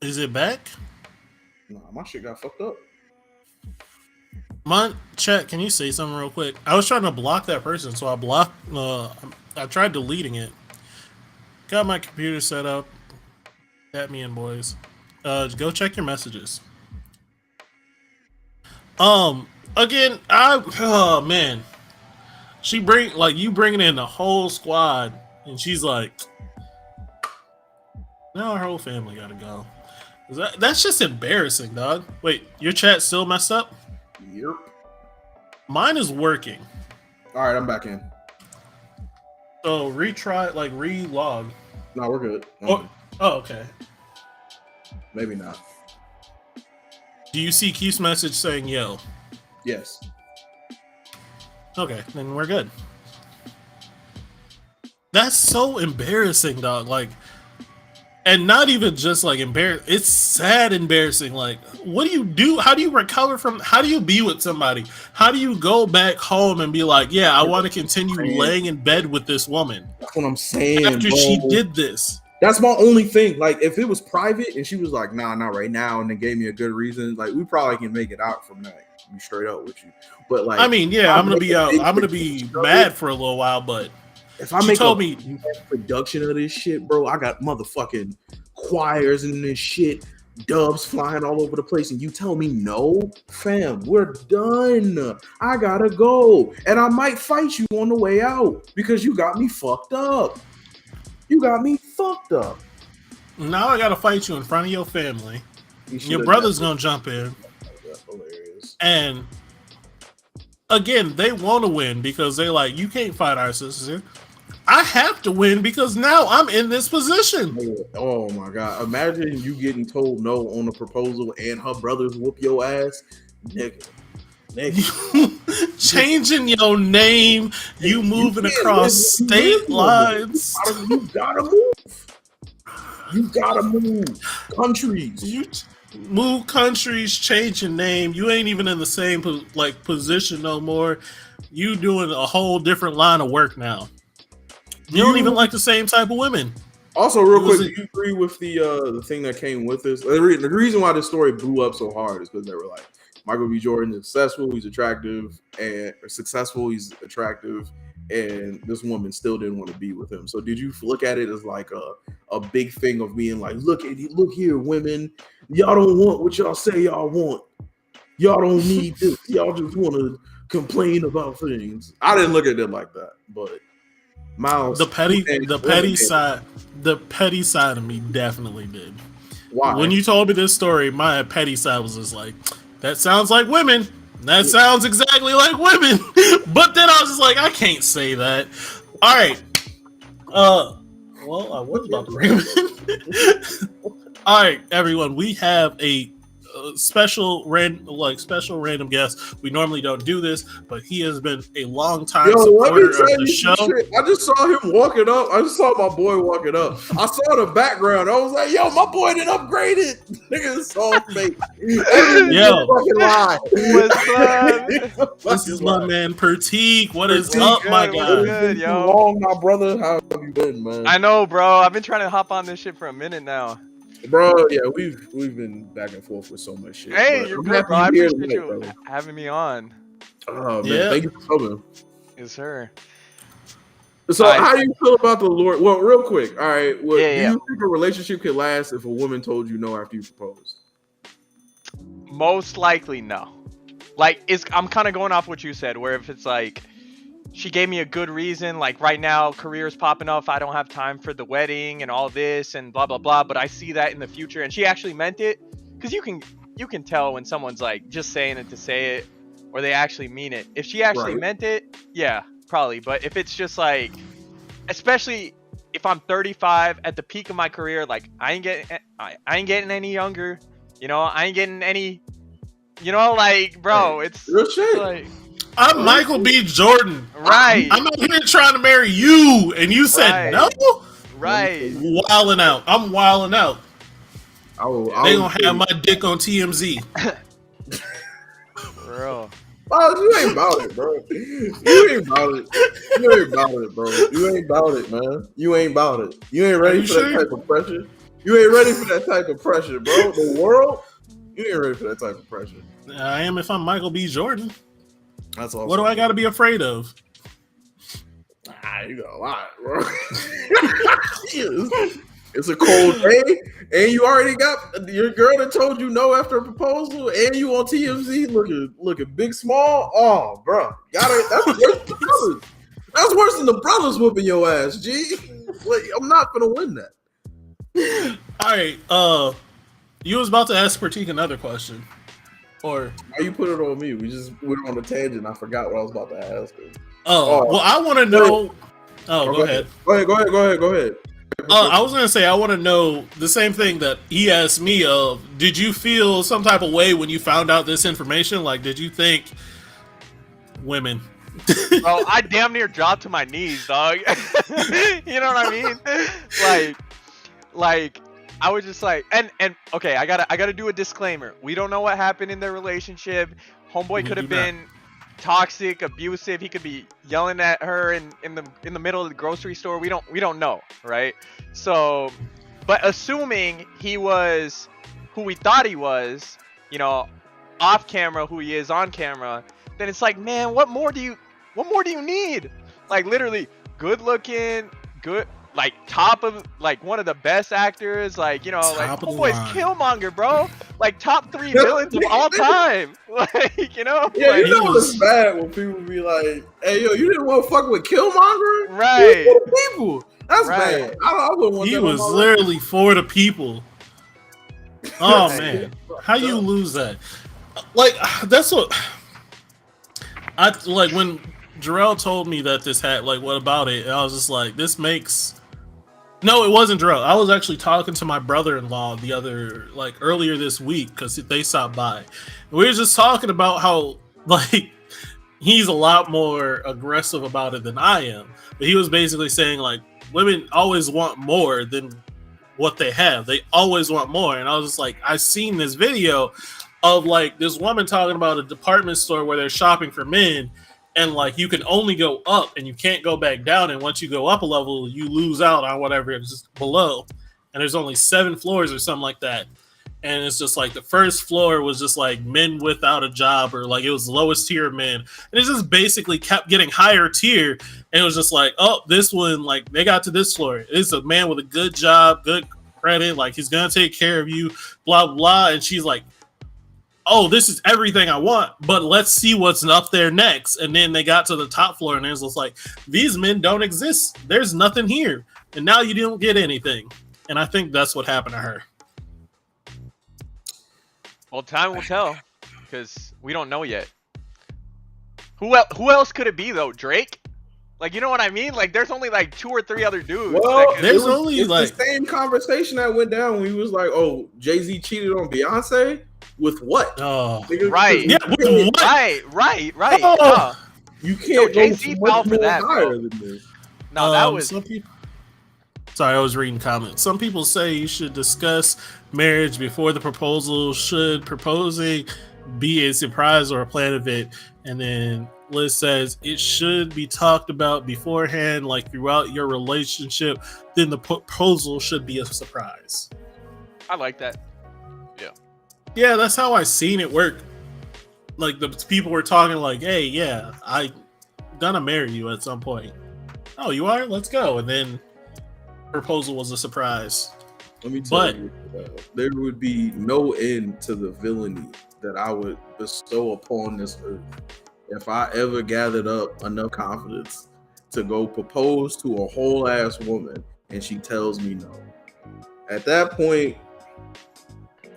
Is it back? Nah, my shit got fucked up. Chat, can you say something real quick? I was trying to block that person, so I blocked. I tried deleting it. Got my computer set up. At me and boys. Go check your messages. Again, oh man, you bringing in the whole squad, and she's like, now our whole family gotta go. That's just embarrassing, dog. Wait, your chat still messed up? Yep. Mine is working. All right, I'm back in. So relog. No, we're good. Oh, okay. Maybe not. Do you see Keith's message saying yo? Yes. Okay, then we're good. That's so embarrassing, dog. Like, and not even just like embarrassing. It's sad embarrassing. Like, what do you do? How do you recover from? How do you be with somebody? How do you go back home and be like, yeah, I want to continue laying in bed with this woman? That's what I'm saying. After bro. she did this. That's my only thing. Like, if it was private and she was like, nah, not right now, and then gave me a good reason, like, we probably can make it out from that. Be straight up with you. But like, I mean, yeah, I'm gonna be out. I'm gonna be mad for a little while, but if I make a production of this shit, bro, I got motherfucking choirs and this shit, dubs flying all over the place, and you tell me no, fam, we're done. I gotta go, and I might fight you on the way out because you got me fucked up. You got me fucked up. Now I gotta fight you in front of your family. Your brother's gonna jump in. That's hilarious. And again, they want to win because they're like, you can't fight our sister. I have to win because now I'm in this position. Oh my god! Imagine you getting told no on a proposal and her brothers whoop your ass, nigga. Changing your name, you moving across state lines. You gotta move. You gotta move countries. You move countries, change your name. You ain't even in the same position no more. You doing a whole different line of work now. You don't even like the same type of women. Also, real quick, do you agree with the thing that came with this? The reason why this story blew up so hard is because they were like, Michael B. Jordan's successful, he's attractive, and this woman still didn't want to be with him. So did you look at it as like a big thing of being like, look here, women, y'all don't want what y'all say y'all want. Y'all don't need this. Y'all just want to complain about things. I didn't look at it like that, but Miles. The petty side of me definitely did. Why? When you told me this story, my petty side was just like, that sounds like women. That sounds exactly like women. But then I was just like, I can't say that. All right. Well, I was about to bring him in. All right, everyone. We have a special random guest. We normally don't do this, but he has been a long time supporter of the show. I just saw him walking up. I just saw my boy walking up. I saw the background. I was like, yo, my boy didn't upgrade it. Nigga, it's all fake. Yo, what's up? This is my man Pertique. What is up, good, my what's guy? good, yo? Long, my brother. How have you been, man? I know, bro. I've been trying to hop on this shit for a minute now. Bro, yeah, we've been back and forth with so much shit. Hey, you're good, bro. I appreciate you having me on. Oh man, Yeah. thank you for coming. Yes, sir. So, how do you feel about the Lord? Well, real quick, all right. Do Yeah. you think a relationship could last if a woman told you no after you proposed? Most likely, no. Like, I'm kind of going off what you said, where if it's like, she gave me a good reason, like right now, career's popping off, I don't have time for the wedding and all this and blah, blah, blah, but I see that in the future, and she actually meant it, because you can tell when someone's like just saying it to say it, or they actually mean it. If she actually meant it, yeah, probably. But if it's just like, especially if I'm 35 at the peak of my career, like I ain't getting any younger, you know, I ain't getting any, you know, like, bro, it's real shit. like, I'm Michael B. Jordan. right. I'm out here trying to marry you, and you said Right. no? Right. Wilding out. I'm wilding out. They gonna have my dick on TMZ. Bro. Oh, you ain't about it, bro. You ain't about it. You ain't about it, bro. You ain't about it, man. You ain't about it. You ain't ready for that type of pressure. You ain't ready for that type of pressure, bro. The world, you ain't ready for that type of pressure. I am if I'm Michael B. Jordan. That's all. What do I got to be afraid of? You got a lot, bro. It's a cold day, and you already got your girl that told you no after a proposal, and you on TMZ looking big small. Oh, bro, that's worse than the brothers. That's worse than the brothers whooping your ass, G. Like, I'm not gonna win that. All right, you was about to ask Pratik another question, or why you put it on me? We just went on a tangent. I forgot what I was about to ask her. well, I want to know. Go ahead. Go ahead. I was gonna say I want to know the same thing that he asked me of. Did you feel some type of way when you found out this information? Like, did you think women? Bro, I damn near dropped to my knees, dog. You know what I mean? Like I was just like, and okay, I gotta do a disclaimer. We don't know what happened in their relationship. Homeboy could have been toxic, abusive. He could be yelling at her in the middle of the grocery store. We don't know, right? So, but assuming he was who we thought he was, you know, off camera, who he is on camera, then it's like, man, what more do you need? Like, literally good looking, good, like top of, like one of the best actors, like, you know, like homeboy's Killmonger, bro. Like top 3 villains of all time. Like, you know? Yeah, like, you know it's bad when people be like, hey, yo, you didn't want to fuck with Killmonger? Right. He was for the people. That's bad. I wouldn't want He that was literally for the people. Oh, man. How you lose that? Like, that's what... I like when Jarrell told me that this had, like, what about it? And I was just like, this makes... No, it wasn't Jarrell. I was actually talking to my brother-in-law earlier this week because they stopped by. And we were just talking about how, like, he's a lot more aggressive about it than I am. But he was basically saying, like, women always want more than what they have. They always want more. And I was just like, I've seen this video of, like, this woman talking about a department store where they're shopping for men. And, like, you can only go up and you can't go back down. And once you go up a level, you lose out on whatever is just below. And there's only 7 floors or something like that. And it's just like the first floor was just like men without a job, or like it was lowest tier men. And it just basically kept getting higher tier. And it was just like, oh, this one, like they got to this floor. It's a man with a good job, good credit. Like he's going to take care of you, blah, blah. And she's like, oh, this is everything I want, but let's see what's up there next. And then they got to the top floor, and it was like, these men don't exist. There's nothing here, and now you don't get anything. And I think that's what happened to her. Well, time will tell, because we don't know yet. Who else could it be though? Drake? Like, you know what I mean? Like, there's only like 2 or 3 other dudes. Well, there's only it's like the same conversation that went down when he was like, "Oh, Jay-Z cheated on Beyonce with what?" Right. Yeah, with what? Right. Oh. You can't go Jay-Z fell much for more that, higher bro. than this. No, that was some people. Sorry, I was reading comments. Some people say you should discuss marriage before the proposal. Should proposing be a surprise or a planned event? And then Liz says it should be talked about beforehand, like throughout your relationship. Then the proposal should be a surprise. I like that. Yeah, that's how I seen it work. Like the people were talking like, hey, yeah, I gonna marry you at some point. Oh, you are? Let's go. And then proposal was a surprise. Let me tell you, there would be no end to the villainy that I would bestow upon this earth if I ever gathered up enough confidence to go propose to a whole ass woman and she tells me no. At that point,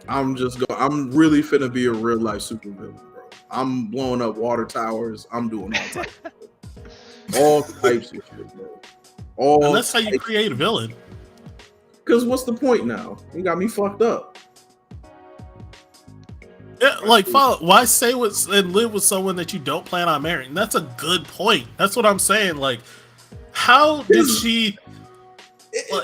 I'm really finna be a real life supervillain, bro. I'm blowing up water towers. I'm doing all types of shit, bro. And that's how you create a villain. Because what's the point now? You got me fucked up. Yeah, like, why stay with and live with someone that you don't plan on marrying? That's a good point. That's what I'm saying. Like, how did she?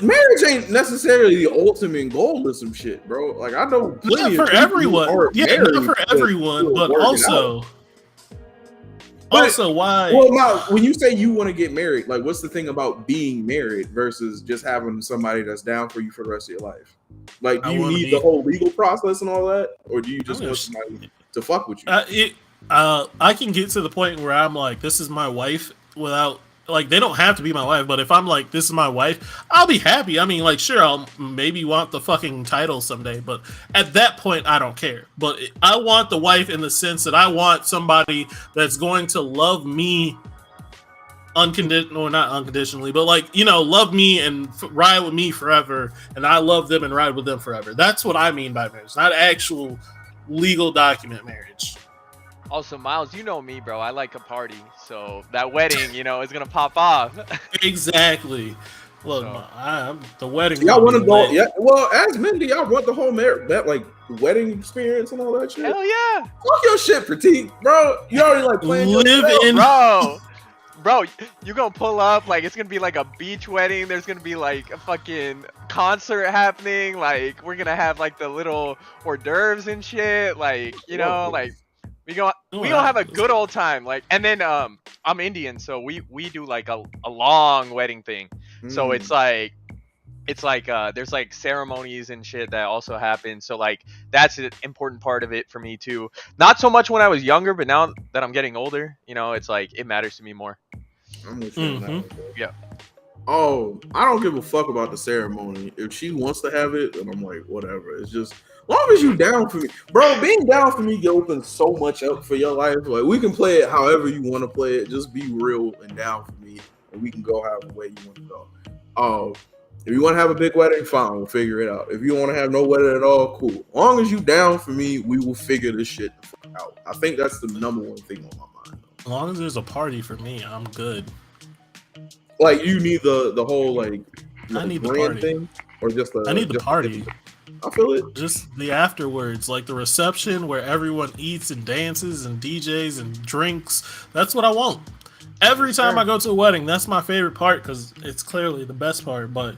Marriage ain't necessarily the ultimate goal of some shit, bro. Like, I know not for everyone. Yeah, not for everyone, but also why? Well, now, when you say you want to get married, like, what's the thing about being married versus just having somebody that's down for you for the rest of your life? Like, do you need the whole legal process and all that, or do you just want somebody to fuck with you? I can get to the point where I'm like, this is my wife without. Like, they don't have to be my wife, but if I'm like, this is my wife, I'll be happy. I mean, like, sure, I'll maybe want the fucking title someday, but at that point, I don't care. But I want the wife in the sense that I want somebody that's going to love me unconditional, or not unconditionally, but like, you know, love me and ride with me forever, and I love them and ride with them forever. That's what I mean by marriage, not actual legal document marriage. Also, Miles, you know me, bro. I like a party, so that wedding, you know, is gonna pop off. Exactly. Look, the wedding. Y'all want to go? Yeah. Well, as men, do y'all want the whole that like wedding experience and all that shit? Hell yeah. Fuck your shit, Pratik, bro. You already like playing Bro, you gonna pull up, like, it's gonna be like a beach wedding. There's gonna be like a fucking concert happening. Like, we're gonna have like the little hors d'oeuvres and shit. Like, you know, like. We gonna have a good old time, like, and then I'm Indian, so we do like a long wedding thing. So it's like there's like ceremonies and shit that also happen. So like that's an important part of it for me too. Not so much when I was younger, but now that I'm getting older, you know, it's like it matters to me more. I'm with you on that one, yeah. Oh, I don't give a fuck about the ceremony. If she wants to have it, then I'm like, whatever. It's just long as you down for me, bro. Being down for me opens so much up for your life. Like, we can play it however you want to play it. Just be real and down for me, and we can go however way you want to go. If you want to have a big wedding, fine, we'll figure it out. If you want to have no wedding at all, cool. As long as you down for me, we will figure this shit the fuck out. I think that's the number one thing on my mind. As long as there's a party for me, I'm good. Like, you need the whole like I need the grand party thing, or just I need the party. I feel it. Just the afterwards, like the reception where everyone eats and dances and DJs and drinks. That's what I want. Every time I go to a wedding, that's my favorite part because it's clearly the best part. But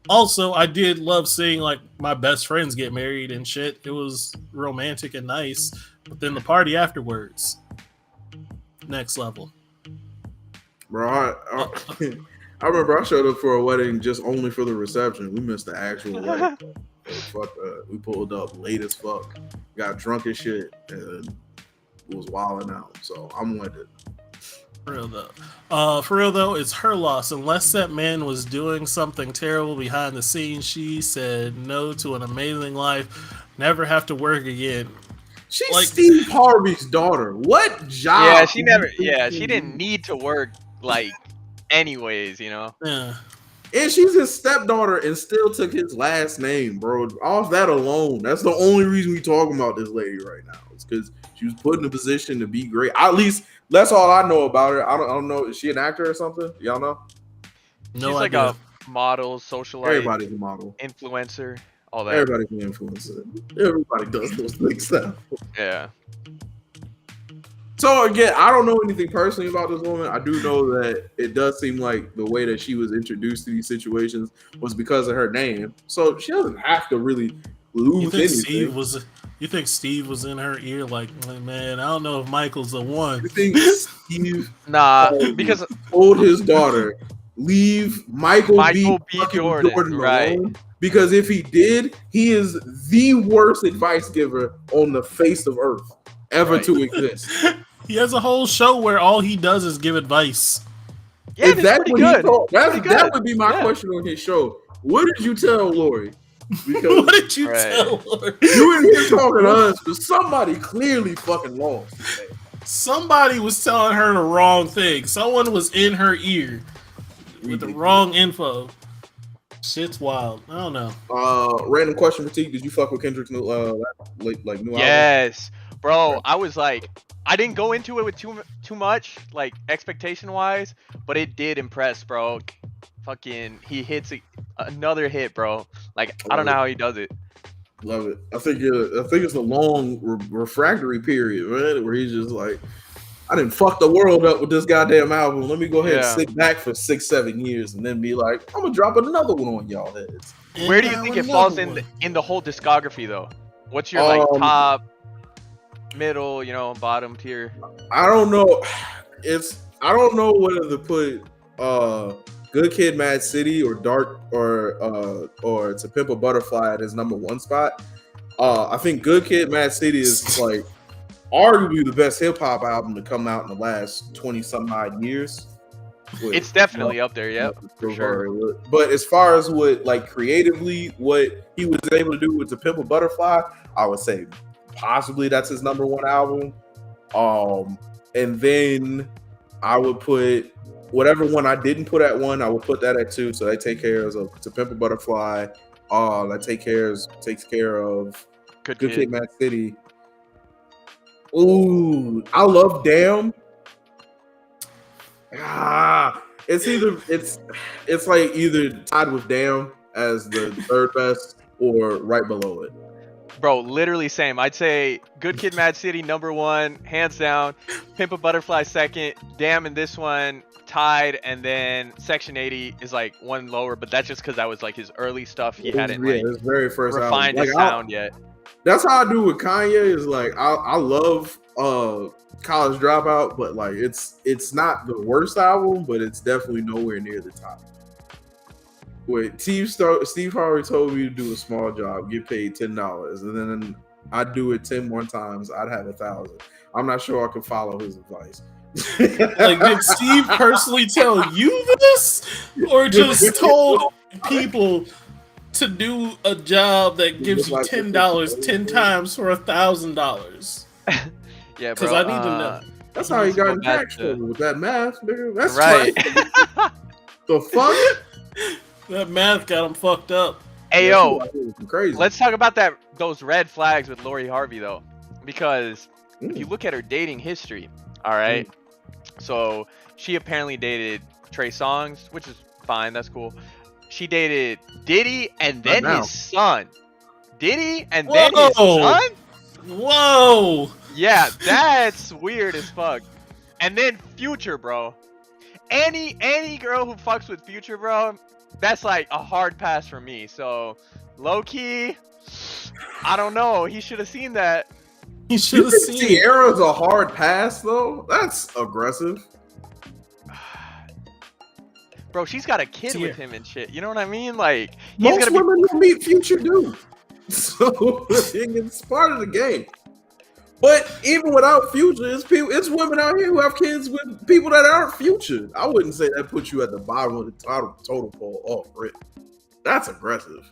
also, I did love seeing like my best friends get married and shit. It was romantic and nice. But then the party afterwards, next level. Bro, I remember I showed up for a wedding just only for the reception. We missed the actual wedding. Fuck that. We pulled up late as fuck, got drunk as shit, and was wilding out. So I'm with it. For real though, it's her loss. Unless that man was doing something terrible behind the scenes, she said no to an amazing life. Never have to work again. She's Like- Steve Harvey's daughter. What job? Yeah, she do never. you think Yeah, she she didn't need to work like, anyways. Yeah. And she's his stepdaughter and still took his last name, bro. Off that alone, that's the only reason we talking about this lady right now. It's because she was put in a position to be great. At least that's all I know about her. I don't know. Is she an actor or something? Y'all know? No She's like idea. a model, socialite, Everybody's a model. influencer, all that. Everybody's an influencer. Everybody does those things now. Yeah. So again, I don't know anything personally about this woman. I do know that it does seem like the way that she was introduced to these situations was because of her name. So she doesn't have to really lose You think anything. You think Steve was in her ear like, man, I don't know if Michael's the one. You think Steve Nah, Oh, because told his daughter, leave Michael Michael B. B. fucking Jordan, right. alone? Because if he did, he is the worst advice giver on the face of earth ever Right. to exist. He has a whole show where all he does is give advice. yeah, If it's that's pretty what he good. told, Pretty that good. would be my Yeah. question on his show. What did you tell Lori? What Because did you Right. tell her? you in here talking to us, but somebody clearly fucking lost. Somebody was telling her the wrong thing. Someone was in her ear with the wrong info. Shit's wild. I don't know. Random question for T. Did you fuck with Kendrick's new new album? Yes, bro. I was like, I didn't go into it with too much like expectation wise, but it did impress, bro. Fucking, he hits another hit, bro. Like, I don't know how he does it. Love it. I think it's a long refractory period, man, where he's just like, I didn't fuck the world up with this goddamn album. Let me go ahead and Yeah. sit back for 6-7 years and then be like, I'm gonna drop another one on y'all heads. Where do you And think now it falls another in the whole discography though? What's your like top, middle, bottom tier? I don't know. I don't know whether to put Good Kid, Mad City or Dark or To Pimp a Butterfly at his number one spot. I think Good Kid, Mad City is like arguably the best hip hop album to come out in the last 20 some odd years. It's definitely up there, yep, for sure. But as far as what like creatively what he was able to do with To Pimp a Butterfly, I would say possibly that's his number one album. And then I would put whatever one I didn't put at one, I would put that at two. So that take care of To Pimp a Butterfly. That takes care of Good Good Kid. Kid, Mad City. Ooh, I love Damn. It's like either tied with Damn as the third best or right below it. Bro, literally same. I'd say Good Kid, Mad City number one, hands down. Pimp a Butterfly second. Damn, in this one tied, and then Section 80 is like one lower, but that's just because that was like his early stuff. He hadn't like his very first refined album. his sound yet. That's how I do with Kanye. Is like I love College Dropout, but like it's not the worst album, but it's definitely nowhere near the top. Wait, Steve Harvey told me to do a small job, get paid $10, and then I'd do it 10 more times, I'd have 1,000. I'm not sure I could follow his advice. Like, did Steve personally tell you this, or just told people to do a job that gives you $10 10 times for $1,000? Yeah, bro. Because I need to know. That's how he got in back tax trouble with that math, nigga. That's right. The fuck? That math got him fucked up. Hey yo, crazy. let's talk about those red flags with Lori Harvey though, because if you look at her dating history, all right. So she apparently dated Trey Songz, which is fine. That's cool. She dated Diddy and then his son. Diddy and then his son. Whoa. Yeah, that's weird as fuck. And then Future, bro. Any girl who fucks with Future, bro, that's like a hard pass for me. So low key, I don't know. He should have seen that. He should have seen Sierra's a hard pass though. That's aggressive. Bro, she's got a kid with him and shit. You know what I mean? Like, he's most gonna women who meet Future do. So it's part of the game. But even without Future, it's women out here who have kids with people that aren't Future. I wouldn't say that puts you at the bottom of the total pole off rip. That's aggressive.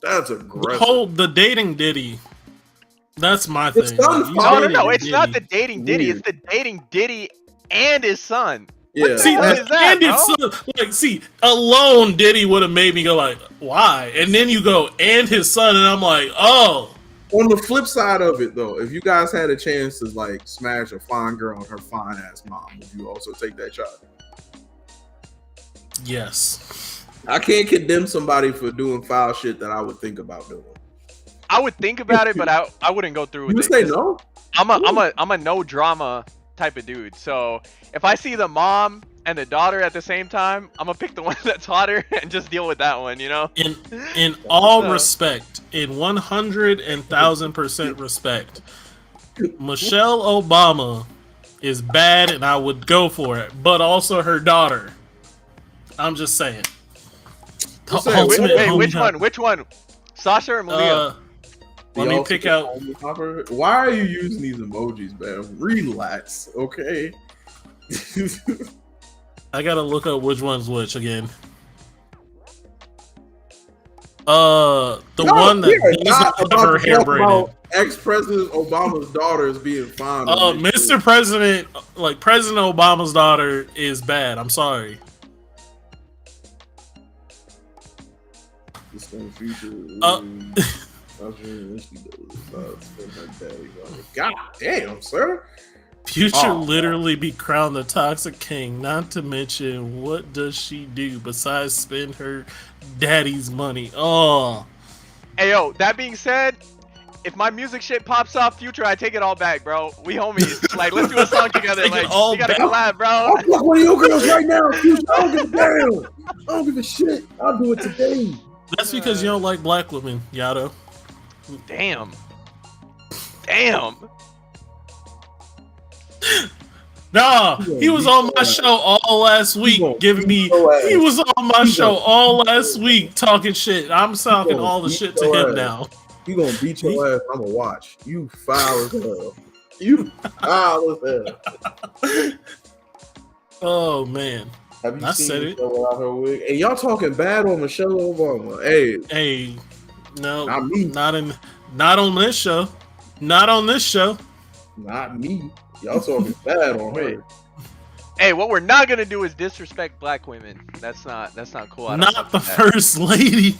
That's aggressive. The dating Diddy. That's my His thing. son's You fine. No, dated it's not the Diddy. dating Diddy. Weird. It's the dating Diddy and his son. Yeah, See, hell the is that, and his bro? son, like, see, alone Diddy would have made me go like, why? And then you go, and his son, and I'm like, oh. on the flip side of it, though, if you guys had a chance to like smash a fine girl and her fine ass mom, would you also take that shot? Yes. I can't condemn somebody for doing foul shit that I would think about doing. I would think about it, but I wouldn't go through You with would it. say 'cause no? I'm a no drama type of dude. So if I see the mom and the daughter at the same time, I'm gonna pick the one that's hotter and just deal with that one, you know? In all So- respect, in 100,000% respect, Michelle Obama is bad, and I would go for it. But also her daughter. I'm just saying. The Wait, ultimate Wait, homie which hopper. one? Which one? Sasha or Malia? Let me pick out. Why are you using these emojis, man? Relax, okay? I gotta look up which one's which again. The one that does not have her hair braided. Ex-President Obama's daughter is being fine. Mr. President, like President Obama's daughter, is bad. I'm sorry. God damn, sir. Future literally be crowned the toxic king. Not to mention, what does she do besides spend her daddy's money? Oh, Hey yo, that being said, if my music shit pops off, Future, I take it all back, bro. We homies. Like, let's do a song together. Take it Like, all we gotta back. collab, bro. I'll fuck one of your girls right now, Future. I don't give a damn. I don't give a shit. I'll do it today. that's because you don't like black women, Yato. Damn. Damn. Nah, he was on my show all last week, giving me. He was on my show all last week talking shit. I'm talking all the shit to him now. You gonna beat your ass? I'm gonna watch. You foul as hell. You foul as hell. Oh man, Have you I seen said it. Michelle without her wig? And y'all talking bad on Michelle Obama? Hey, no, Not me. not on this show. Not on this show. Not me. Y'all talking bad on her. Hey, what we're not gonna do is disrespect black women. That's not cool. I don't Not fuck the with that. first lady.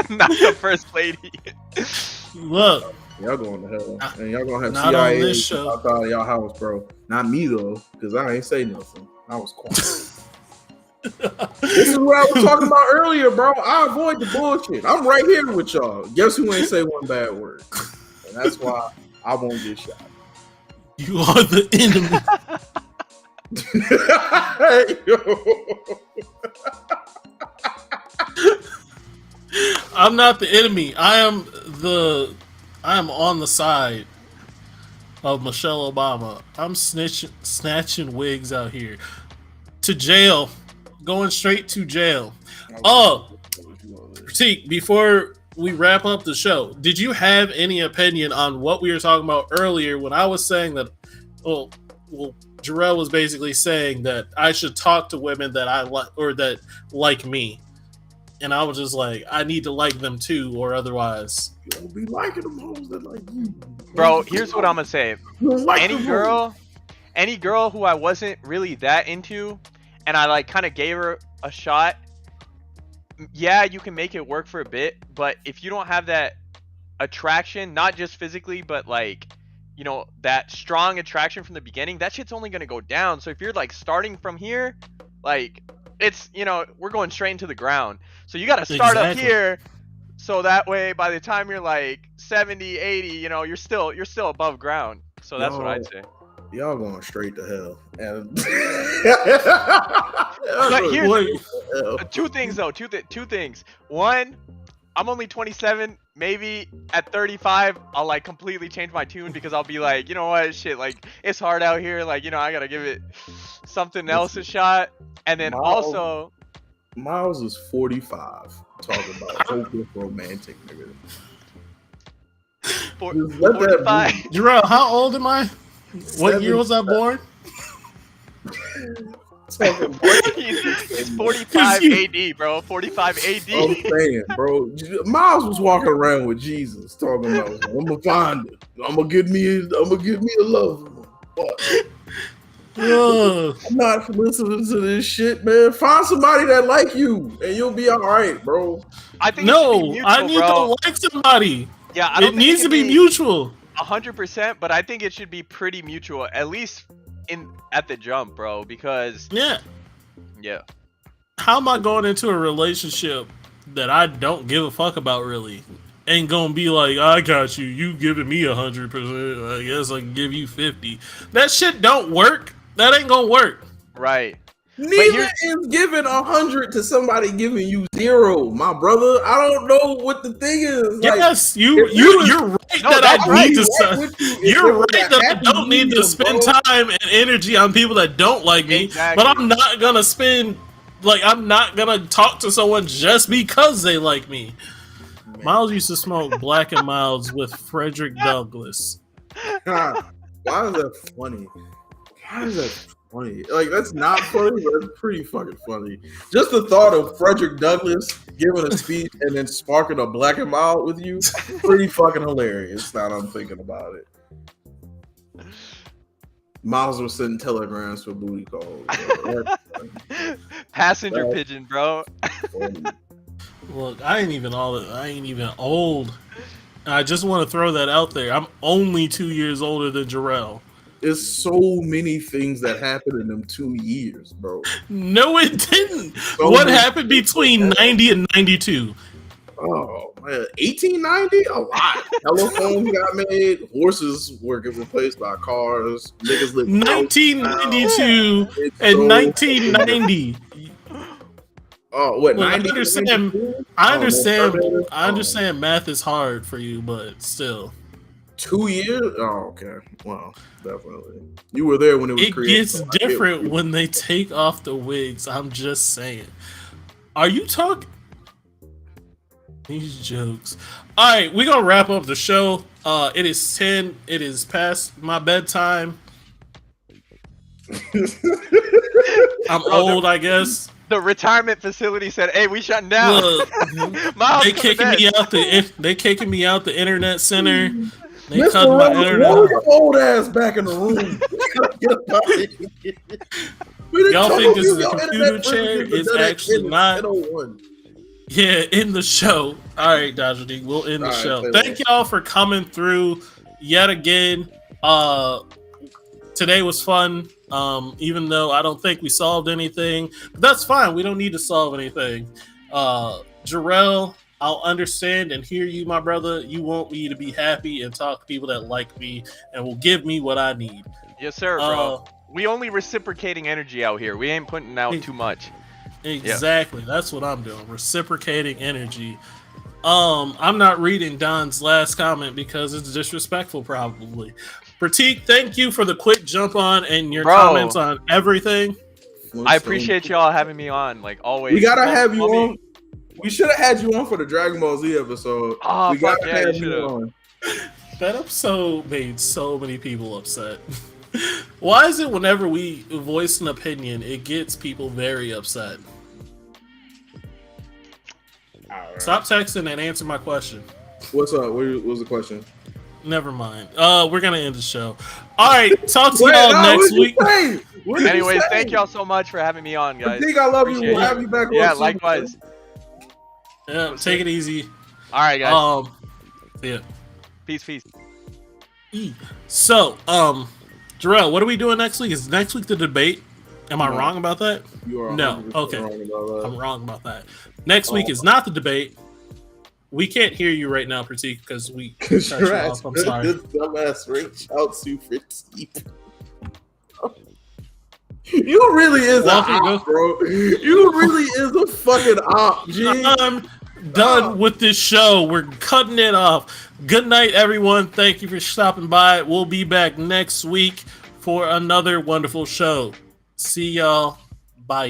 Not the first lady. Look, Y'all going to hell, and y'all gonna have not on CIA this show. outside of y'all house, bro. Not me though, because I ain't say nothing. I was quiet. This is what I was talking about earlier, bro. I avoid the bullshit. I'm right here with y'all. Guess who ain't say one bad word? And that's why I won't get shot. You are the enemy. I'm not the enemy. I am on the side of Michelle Obama. I'm snatching wigs out here. To jail. Going straight to jail. Oh, see, before we wrap up the show, did you have any opinion on what we were talking about earlier when I was saying that, well, Jarrell was basically saying that I should talk to women that I like or that like me. And I was just like, I need to like them too, or otherwise. You don't be liking them hoes that like you. Bro, here's what I'm gonna say. You don't like Any them girl who I wasn't really that into, and I like kind of gave her a shot, yeah, you can make it work for a bit, but if you don't have that attraction, not just physically, but like, you know, that strong attraction from the beginning, that shit's only gonna go down. So if you're like starting from here, like, it's, you know, we're going straight into the ground. So you gotta start up here, so that way by the time you're like 70, 80, you know, you're still above ground. So that's what I'd say. Y'all going straight to hell. And But here's two things though. Two things. One, I'm only 27. Maybe at 35, I'll like completely change my tune because I'll be like, you know what, shit, like it's hard out here. Like, you know, I gotta give it something else a shot. And then also, Miles is 45. Talking about hopeless romantic, nigga. 45. Jarrell, how old am I? What year was I born? Talking He's 45 AD, bro. 45 AD. I'm saying, bro. Miles was walking around with Jesus, talking about, "I'm gonna find it. I'm gonna give me a love one." I'm not listening to this shit, man. Find somebody that like you, and you'll be all right, bro. I think it should be mutual, I need bro. to like somebody. Yeah, I don't It think needs to be mutual. 100%, but I think it should be pretty mutual, at least at the jump, bro. Because Yeah. yeah, How am I going into a relationship that I don't give a fuck about really? Ain't gonna be like, I got you. You giving me 100%. I guess I can give you 50. That shit don't work. That ain't gonna work. right. Neither is giving 100 to somebody giving you 0, my brother. I don't know what the thing is. Yes, like, you're right that I need to. You're right that I don't need to spend time and energy on people that don't like me. Exactly. But I'm not gonna I'm not gonna talk to someone just because they like me. Man. Miles used to smoke Black and Milds with Frederick Douglass. God, why is that funny? Why is that funny? Like, that's not funny, but it's pretty fucking funny. Just the thought of Frederick Douglass giving a speech and then sparking a Black and Mild with you, pretty fucking hilarious. Now that I'm thinking about it. Miles was sending telegrams for booty calls. Passenger pigeon, bro. Look, I ain't even old. I just want to throw that out there. I'm only 2 years older than Jarrell. There's so many things that happened in them 2 years, bro. No, it didn't. What happened between 90 and 92? Oh, man. 1890? A lot. Telephones got made. Horses were replaced by cars. Niggas lived 1992 and 1990. Oh, what? Look, 90? I understand math is hard for you, but still. 2 years? Oh, okay. Wow, definitely. You were there when it was created. It gets different when they take off the wigs. I'm just saying. Are you talking? These jokes. All right, we're gonna wrap up the show. It is 10. It is past my bedtime. I'm old, I guess. The retirement facility said, "Hey, we shutting down." Look, they kicking me out the internet center. They Mr. cut my internet. Roll your old ass back in the room. Y'all think this is a computer chair? It's actually not. Yeah, in the show. All right, Dodger D, we'll end the show. Thank y'all for coming through yet again. Today was fun. Even though I don't think we solved anything, but that's fine. We don't need to solve anything. Jarrell, I'll understand and hear you, my brother. You want me to be happy and talk to people that like me and will give me what I need. Yes, sir, bro. We only reciprocating energy out here. We ain't putting out too much. Exactly. Yep. That's what I'm doing. Reciprocating energy. I'm not reading Don's last comment because it's disrespectful, probably. Pratik, thank you for the quick jump on and your comments on everything. I appreciate y'all having me on, like always. We gotta have you on. We should have had you on for the Dragon Ball Z episode. Oh, we gotta have you on. That episode made so many people upset. Why is it whenever we voice an opinion, it gets people very upset? Right. Stop texting and answer my question. What's up? What was the question? Never mind. We're gonna end the show. All right, talk to y'all next week. Anyways, thank y'all so much for having me on, guys. I think I love you. We'll have you back. Yeah, likewise. Yeah, take it easy. All right, guys. Yeah. Peace. So, Jarrell, what are we doing next week? Is next week the debate? Am I wrong about that? You are. No. Okay. I'm wrong about that. Next week is not the debate. We can't hear you right now, Pratik, because we cut you off. I'm sorry. This dumbass reach out to 15. You really is an op, bro. You really is a fucking op, G. I'm done with this show. We're cutting it off. Good night, everyone. Thank you for stopping by. We'll be back next week for another wonderful show. See y'all.